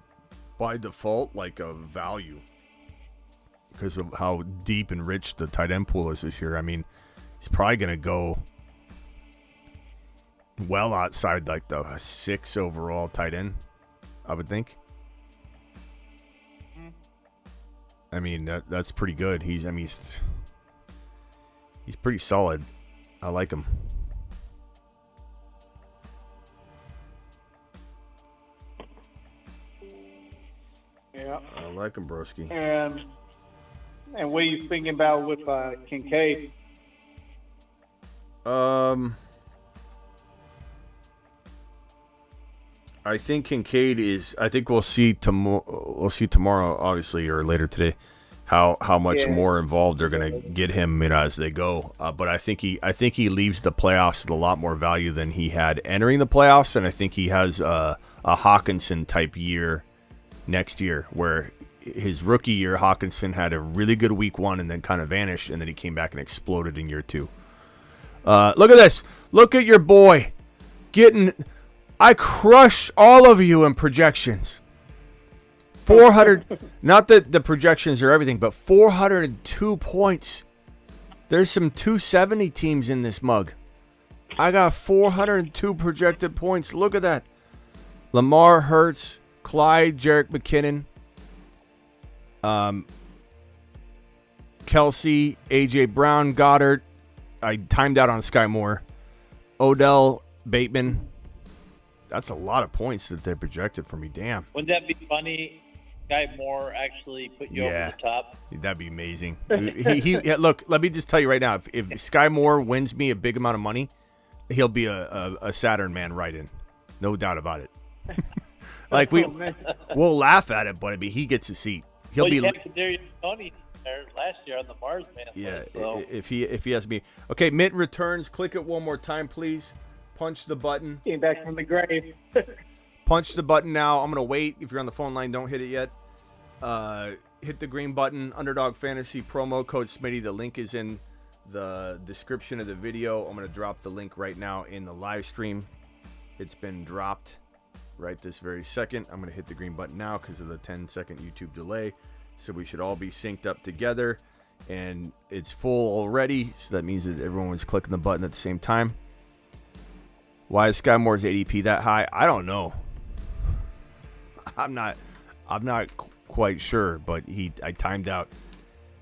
by default, like a value because of how deep and rich the tight end pool is this year. I mean, he's probably going to go well outside like the 6 overall tight end, I would think. I mean, that's pretty good. He's pretty solid. I like him. Yeah. I like him, broski. And what are you thinking about with Kincaid? I think Kincaid is. I think we'll see tomorrow, obviously, or later today, how much more involved they're going to get him as they go. But I think he leaves the playoffs with a lot more value than he had entering the playoffs, and I think he has a Hawkinson type year next year, where his rookie year Hawkinson had a really good week 1 and then kind of vanished, and then he came back and exploded in year 2. Look at this. Look at your boy getting. I crush all of you in projections. 400, not that the projections are everything, but 402 points. There's some 270 teams in this mug. I got 402 projected points. Look at that. Lamar, Hurts, Clyde, Jerick McKinnon, Kelsey, A.J. Brown, Goddard. I timed out on Sky Moore. Odell, Bateman. That's a lot of points that they projected for me. Damn. Wouldn't that be funny? Sky Moore actually put you over the top. That'd be amazing. Look, let me just tell you right now. If Sky Moore wins me a big amount of money, he'll be a Saturn man right in. No doubt about it. We'll laugh at it, but he gets a seat. he'll be. Kadarius Toney there last year on the Mars man. Yeah, so. if he has me. Okay, Mint returns. Click it one more time, please. Punch the button. Came back from the grave. Punch the button now. I'm gonna wait. If you're on the phone line, don't hit it yet. Hit the green button. Underdog Fantasy promo code Smitty. The link is in the description of the video. I'm gonna drop the link right now in the live stream. It's been dropped right this very second. I'm gonna hit the green button now because of the 10-second YouTube delay. So we should all be synced up together, and it's full already. So that means that everyone was clicking the button at the same time. Why is Sky Moore's ADP that high? I don't know. I'm not quite sure, but I timed out.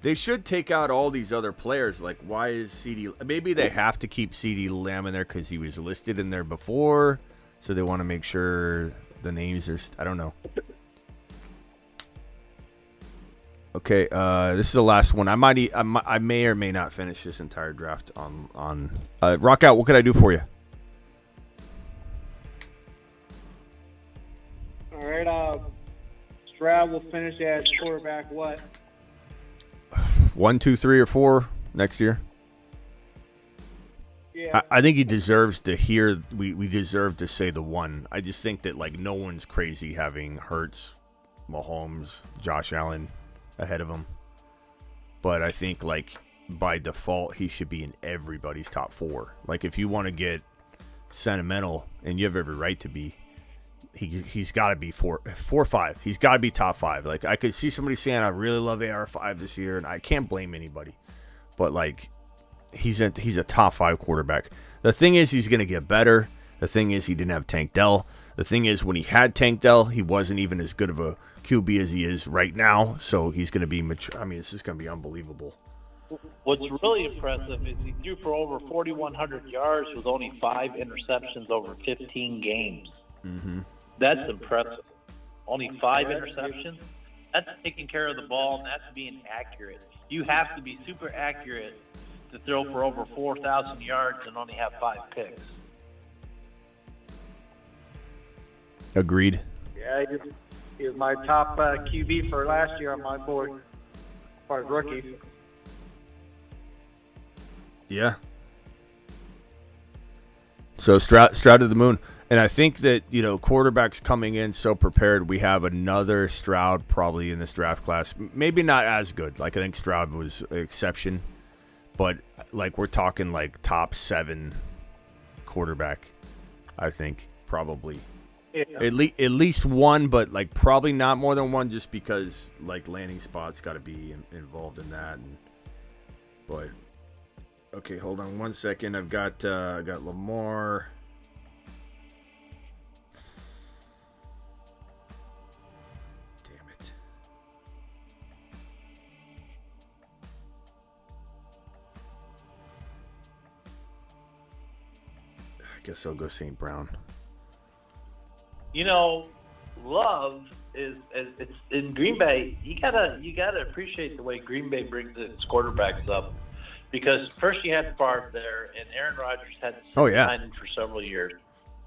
They should take out all these other players. Like, why is CD? Maybe they have to keep CD Lamb in there because he was listed in there before, so they want to make sure the names are. I don't know. Okay, this is the last one. I may or may not finish this entire draft on Rock Out. What could I do for you? All right, Stroud will finish as quarterback what? 1, 2, 3, or 4 next year. Yeah. I think he deserves to hear. We deserve to say the 1. I just think that like no one's crazy having Hurts, Mahomes, Josh Allen ahead of him. But I think like by default he should be in everybody's top 4. Like if you want to get sentimental, and you have every right to be, he's got to be 4 or 5. He's got to be top 5. Like I could see somebody saying I really love AR5 this year, and I can't blame anybody. But like he's a top 5 quarterback. The thing is he's going to get better. The thing is he didn't have Tank Dell. The thing is when he had Tank Dell, he wasn't even as good of a QB as he is right now. So he's going to be mature. I mean, this is going to be unbelievable. What's really impressive is he threw for over 4,100 yards with only 5 interceptions over 15 games. Mm-hmm. That's impressive. Only 5 interceptions? That's taking care of the ball, and that's being accurate. You have to be super accurate to throw for over 4,000 yards and only have 5 picks. Agreed. Yeah, he was my top QB for last year on my board as far as rookies. Yeah. So Stroud to the moon. And I think that, quarterbacks coming in so prepared, we have another Stroud probably in this draft class. Maybe not as good. Like, I think Stroud was an exception. But, like, we're talking, like, top 7 quarterback, I think, probably. Yeah. At least one, but, like, probably not more than one just because, like, landing spots got to be involved in that. But, okay, hold on one second. I've got Lamar. Guess I'll go St. Brown. Love is it's in Green Bay. You gotta appreciate the way Green Bay brings its quarterbacks up, because first you had Favre there, and Aaron Rodgers had to sit behind him for several years,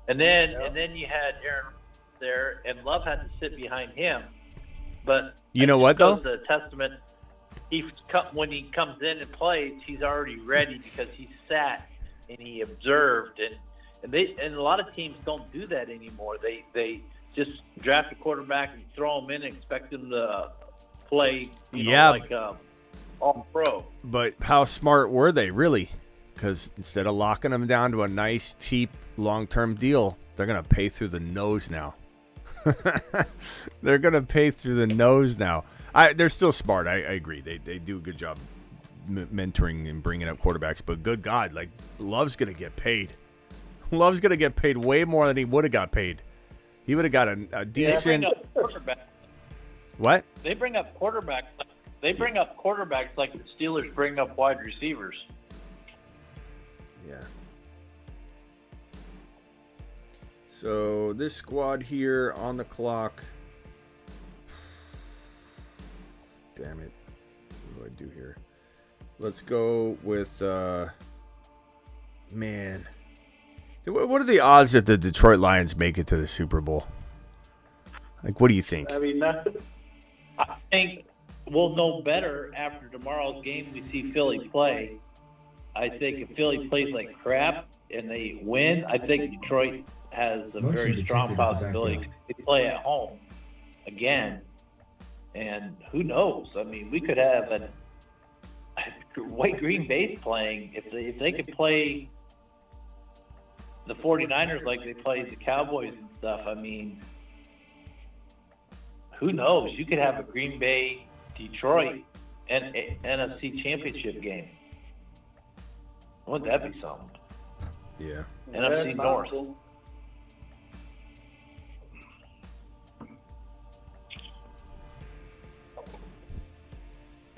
and then you had Aaron there, and Love had to sit behind him. But you know what though? The testament. When he comes in and plays, he's already ready because he sat and he observed and a lot of teams don't do that anymore. They just draft a quarterback and throw him in and expect him to play, like all pro. But how smart were they really? Because instead of locking them down to a nice, cheap, long-term deal, they're going to pay through the nose now. They're going to pay through the nose now. They're still smart. I agree. They do a good job mentoring and bringing up quarterbacks. But good God, like Love's going to get paid. Love's going to get paid way more than he would have got paid. He would have got a decent. What? They bring up quarterbacks. They bring up quarterbacks like the Steelers bring up wide receivers. Yeah. So this squad here on the clock. Damn it. What do I do here? Let's go with man. What are the odds that the Detroit Lions make it to the Super Bowl? Like, what do you think? I mean, I think we'll know better after tomorrow's game. We see Philly play. I think if Philly plays like crap and they win, I think Detroit has a very strong possibility. They play at home again, and who knows? I mean, we could have a White Green Bay's playing. If they could play the 49ers like they played the Cowboys and stuff, I mean, who knows? You could have a Green Bay, Detroit, and NFC Championship game. Wouldn't that be something? Yeah. NFC North.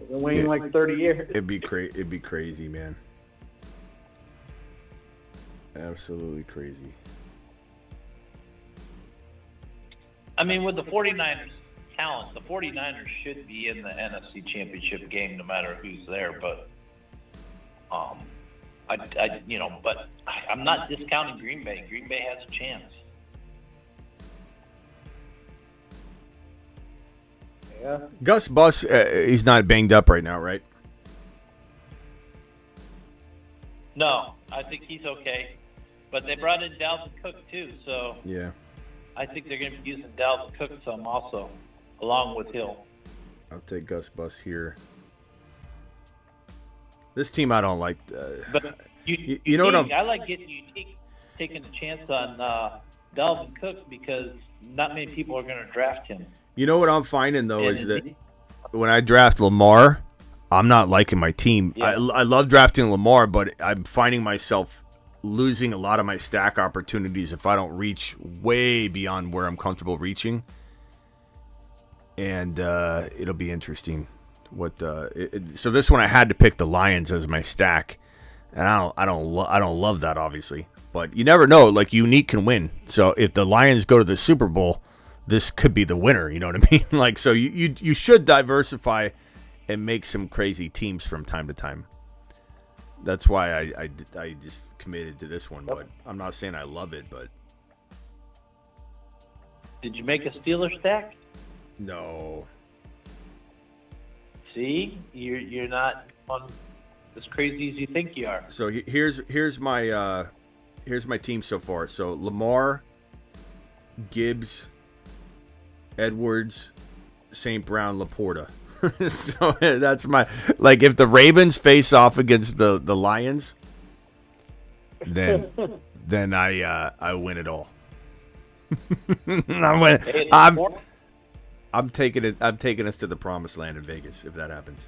Been waiting like 30 years. It'd be crazy, man. Absolutely crazy. I mean, with the 49ers talent, the 49ers should be in the NFC Championship game no matter who's there, but but I'm not discounting Green Bay. Green Bay has a chance. Yeah. Gus Bus, he's not banged up right now, right? No, I think he's okay. But they brought in Dalvin Cook too, so yeah, I think they're going to be using Dalvin Cook some also, along with Hill. I'll take Gus Bus here. This team I don't like. But you know what I like getting unique, taking a chance on Dalvin Cook because not many people are going to draft him. You know what I'm finding though is that when I draft Lamar, I'm not liking my team. Yeah. I love drafting Lamar, but I'm finding myself losing a lot of my stack opportunities if I don't reach way beyond where I'm comfortable reaching. And it'll be interesting. So this one I had to pick the Lions as my stack, and I don't love that obviously, but you never know. Like unique can win. So if the Lions go to the Super Bowl, this could be the winner. You know what I mean? Like so you should diversify and make some crazy teams from time to time. That's why I just committed to this one, but I'm not saying I love it. But did you make a Steelers stack? No. See, you're not as crazy as you think you are. So here's my team so far. So Lamar, Gibbs, Edwards, St. Brown, LaPorta. So that's my if the Ravens face off against the Lions, then I win it all. I'm taking it. I'm taking us to the promised land in Vegas if that happens.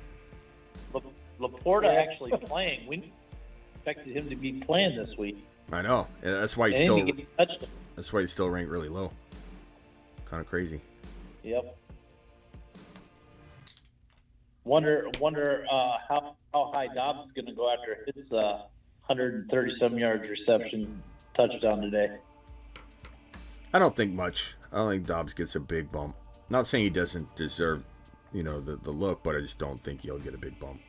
LaPorta actually playing. We expected him to be playing this week. I know. Yeah, that's why he's still ranked really low. Kind of crazy. Yep. Wonder how high Dobbs is going to go after his 130-some yards reception touchdown today. I don't think much. I don't think Dobbs gets a big bump. Not saying he doesn't deserve, the look, but I just don't think he'll get a big bump.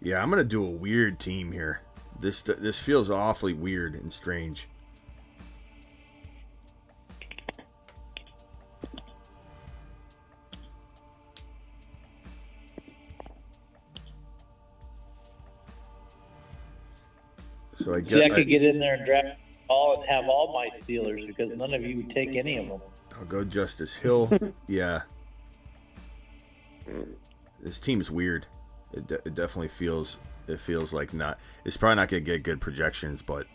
Yeah, I'm gonna do a weird team here. This feels awfully weird and strange. So I could get in there and draft all and have all my Steelers because none of you would take any of them. I'll go Justice Hill. Yeah. This team's weird. It definitely feels like not. It's probably not going to get good projections, but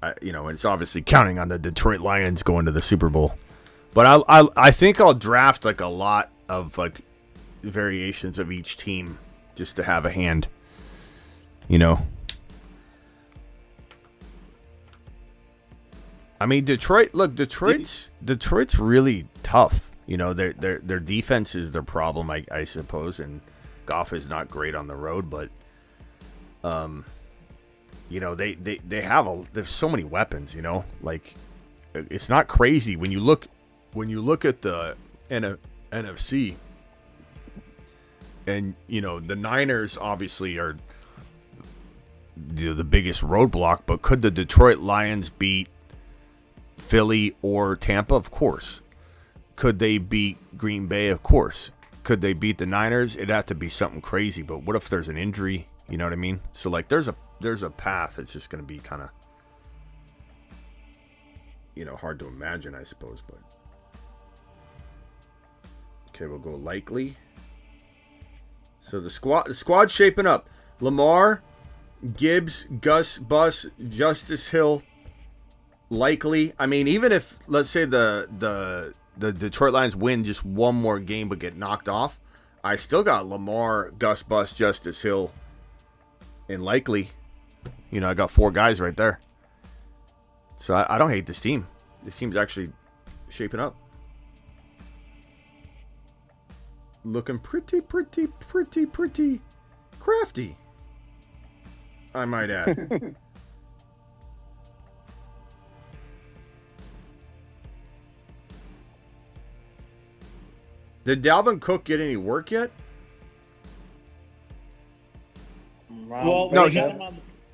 it's obviously counting on the Detroit Lions going to the Super Bowl. But I think I'll draft a lot of variations of each team just to have a hand. I mean, Detroit's really tough. Their defense is their problem, I suppose, and Goff is not great on the road, but they have there's so many weapons, it's not crazy when you look at the NFC, and the Niners obviously are the biggest roadblock, but could the Detroit Lions beat Philly or Tampa? Of course. Could they beat Green Bay? Of course. Could they beat the Niners? It'd have to be something crazy. But what if there's an injury? You know what I mean? So like, there's a path. It's just going to be kind of, hard to imagine, I suppose. But okay, we'll go likely. So the squad's shaping up. Lamar, Gibbs, Gus Bus, Justice Hill, likely. I mean, even if, let's say, the Detroit Lions win just one more game but get knocked off, I still got Lamar, Gus Bus, Justice Hill, and likely. I got 4 guys right there. So I don't hate this team. This team's actually shaping up. Looking pretty crafty, I might add. Did Dalvin Cook get any work yet? Well, no,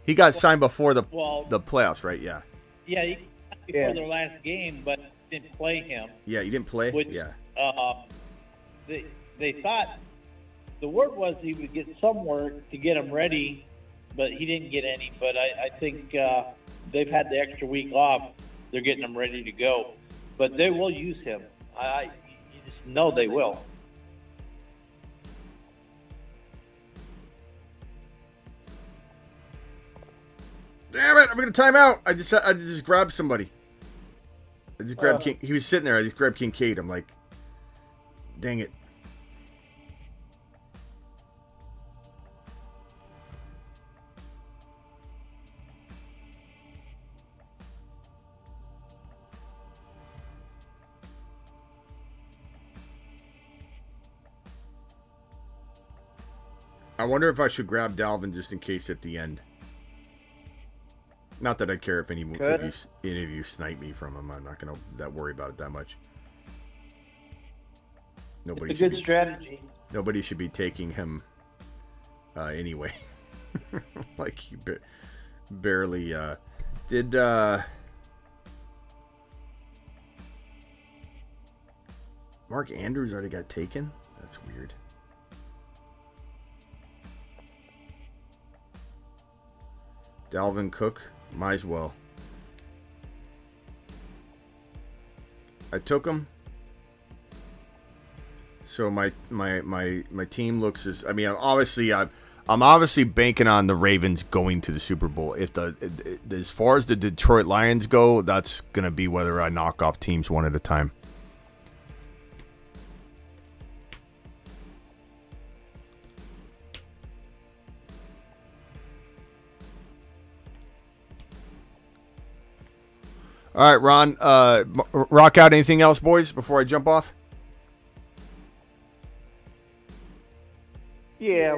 he got signed before the playoffs, right? Yeah. Yeah, he before their last game, but didn't play him. Yeah, you didn't play? Yeah. They thought the word was he would get some work to get him ready, but he didn't get any. But I think they've had the extra week off. They're getting him ready to go. But they will use him. You just know they will. Damn it! I'm gonna time out. I just grabbed somebody. I just grabbed King. He was sitting there. I just grabbed Kincaid. I'm like, dang it. I wonder if I should grab Dalvin just in case at the end. Not that I care if any of you snipe me from him. I'm not going to worry about it that much. It's a good strategy. Nobody should be taking him anyway. Like he barely did. Mark Andrews already got taken? That's weird. Dalvin Cook, might as well. I took him. So my team looks as, I mean, I'm obviously banking on the Ravens going to the Super Bowl. If as far as the Detroit Lions go, that's going to be whether I knock off teams one at a time. All right, Ron, rock out anything else, boys, before I jump off? Yeah,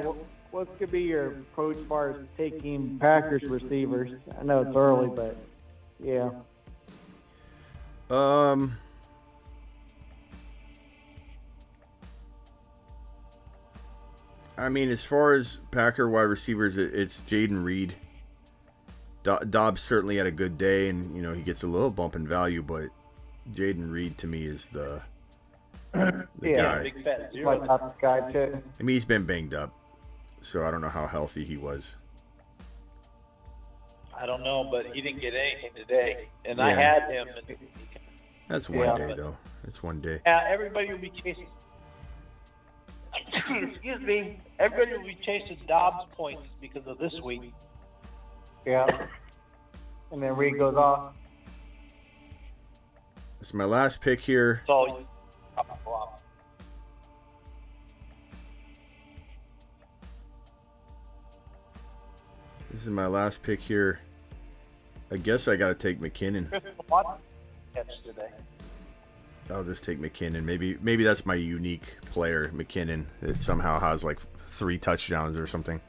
what's going to be your approach as far as taking Packers receivers? I know it's early, but yeah. I mean, as far as Packer wide receivers, it's Jaden Reed. Dobbs certainly had a good day, and he gets a little bump in value, but Jaden Reed to me is the guy. Big fat My top guy too. I mean, he's been banged up, so I don't know how healthy he was. I don't know, but he didn't get anything today, and I had him. And that's one day, though. It's one day. Everybody will be chasing. Excuse me. Everybody will be chasing Dobbs points because of this week. Yeah. And then Reed goes off. This is my last pick here. So, this is my last pick here. I guess I got to take McKinnon. Today. I'll just take McKinnon. Maybe that's my unique player, McKinnon. It somehow has like 3 touchdowns or something.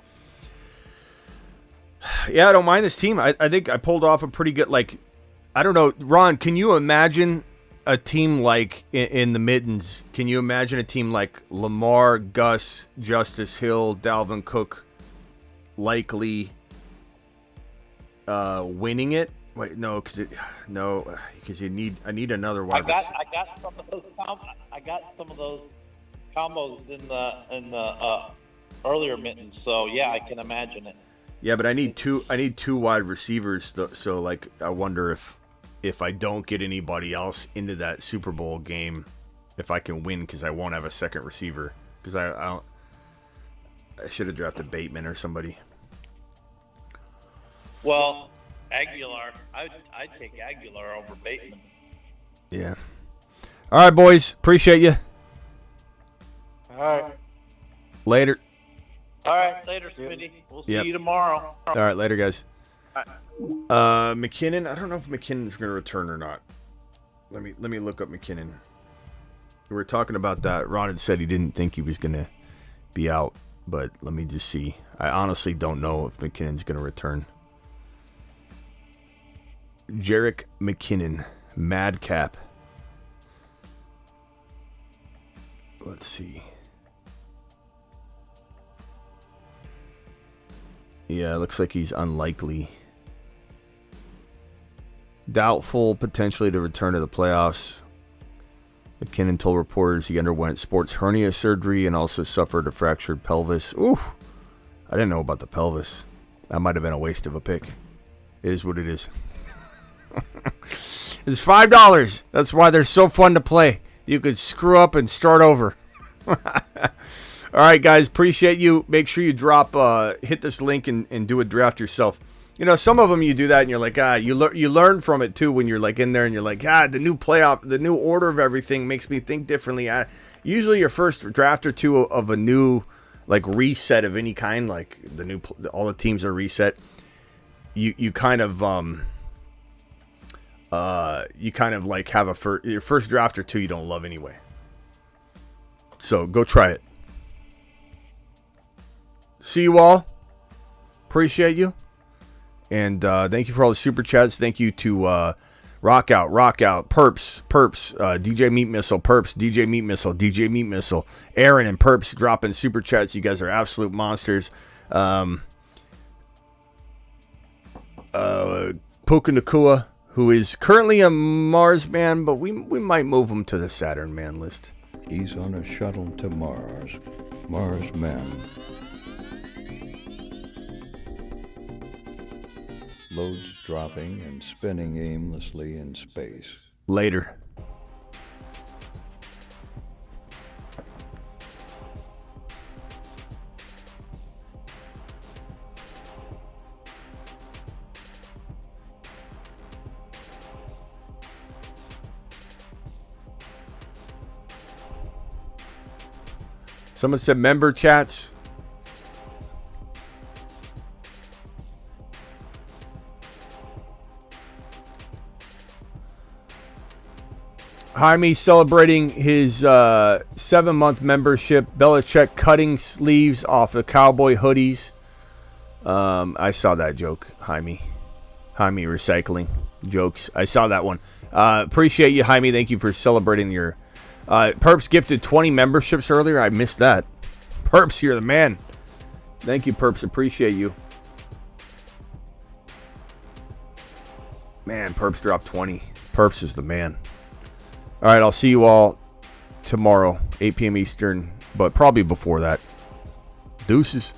Yeah, I don't mind this team. I think I pulled off a pretty good, I don't know. Ron, can you imagine a team like in the middens? Can you imagine a team like Lamar, Gus, Justice Hill, Dalvin Cook likely winning it? Wait, no, because I need another wide receiver. I got some of those. I got some of those combos in the earlier mittens. So yeah, I can imagine it. Yeah, but I need two wide receivers. So like, I wonder if I don't get anybody else into that Super Bowl game, if I can win, because I won't have a second receiver. Because I should have drafted Bateman or somebody. Well, Aguilar, I'd take Aguilar over Bateman. Yeah. All right, boys. Appreciate you. All right. Later. All right, later, Smitty. We'll see you tomorrow. All right, later, guys. All right. McKinnon. I don't know if McKinnon's going to return or not. Let me look up McKinnon. We were talking about that. Ron had said he didn't think he was going to be out, but let me just see. I honestly don't know if McKinnon's going to return. Jerick McKinnon, Madcap. Let's see. Yeah, it looks like he's unlikely. Doubtful potentially to return to the playoffs. McKinnon told reporters he underwent sports hernia surgery and also suffered a fractured pelvis. Ooh, I didn't know about the pelvis. That might have been a waste of a pick. It is what it is. It's $5. That's why they're so fun to play. You could screw up and start over. All right, guys, appreciate you. Make sure you hit this link and do a draft yourself. You know, some of them you do that and you're like, you learn from it too when you're like in there and you're like, the new order of everything makes me think differently. Usually your first draft or two of a new like reset of any kind, like all the teams are reset. You kind of like have your first draft or two you don't love anyway. So go try it. See you all. Appreciate you. And thank you for all the super chats. Thank you to Rock Out, Perps, DJ Meat Missile, Perps, DJ Meat Missile, Aaron and Perps dropping super chats. You guys are absolute monsters. Puka Nacua, who is currently a Mars man, but we might move him to the Saturn man list. He's on a shuttle to Mars. Mars man. Loads dropping and spinning aimlessly in space. Later. Someone said member chats. Jaime celebrating his 7-month membership. Belichick cutting sleeves off the Cowboy hoodies. I saw that joke, Jaime. Jaime recycling jokes. I saw that one. Appreciate you, Jaime. Thank you for celebrating your... Perps gifted 20 memberships earlier. I missed that. Perps, you're the man. Thank you, Perps. Appreciate you. Man, Perps dropped 20. Perps is the man. All right, I'll see you all tomorrow, 8 p.m. Eastern, but probably before that. Deuces.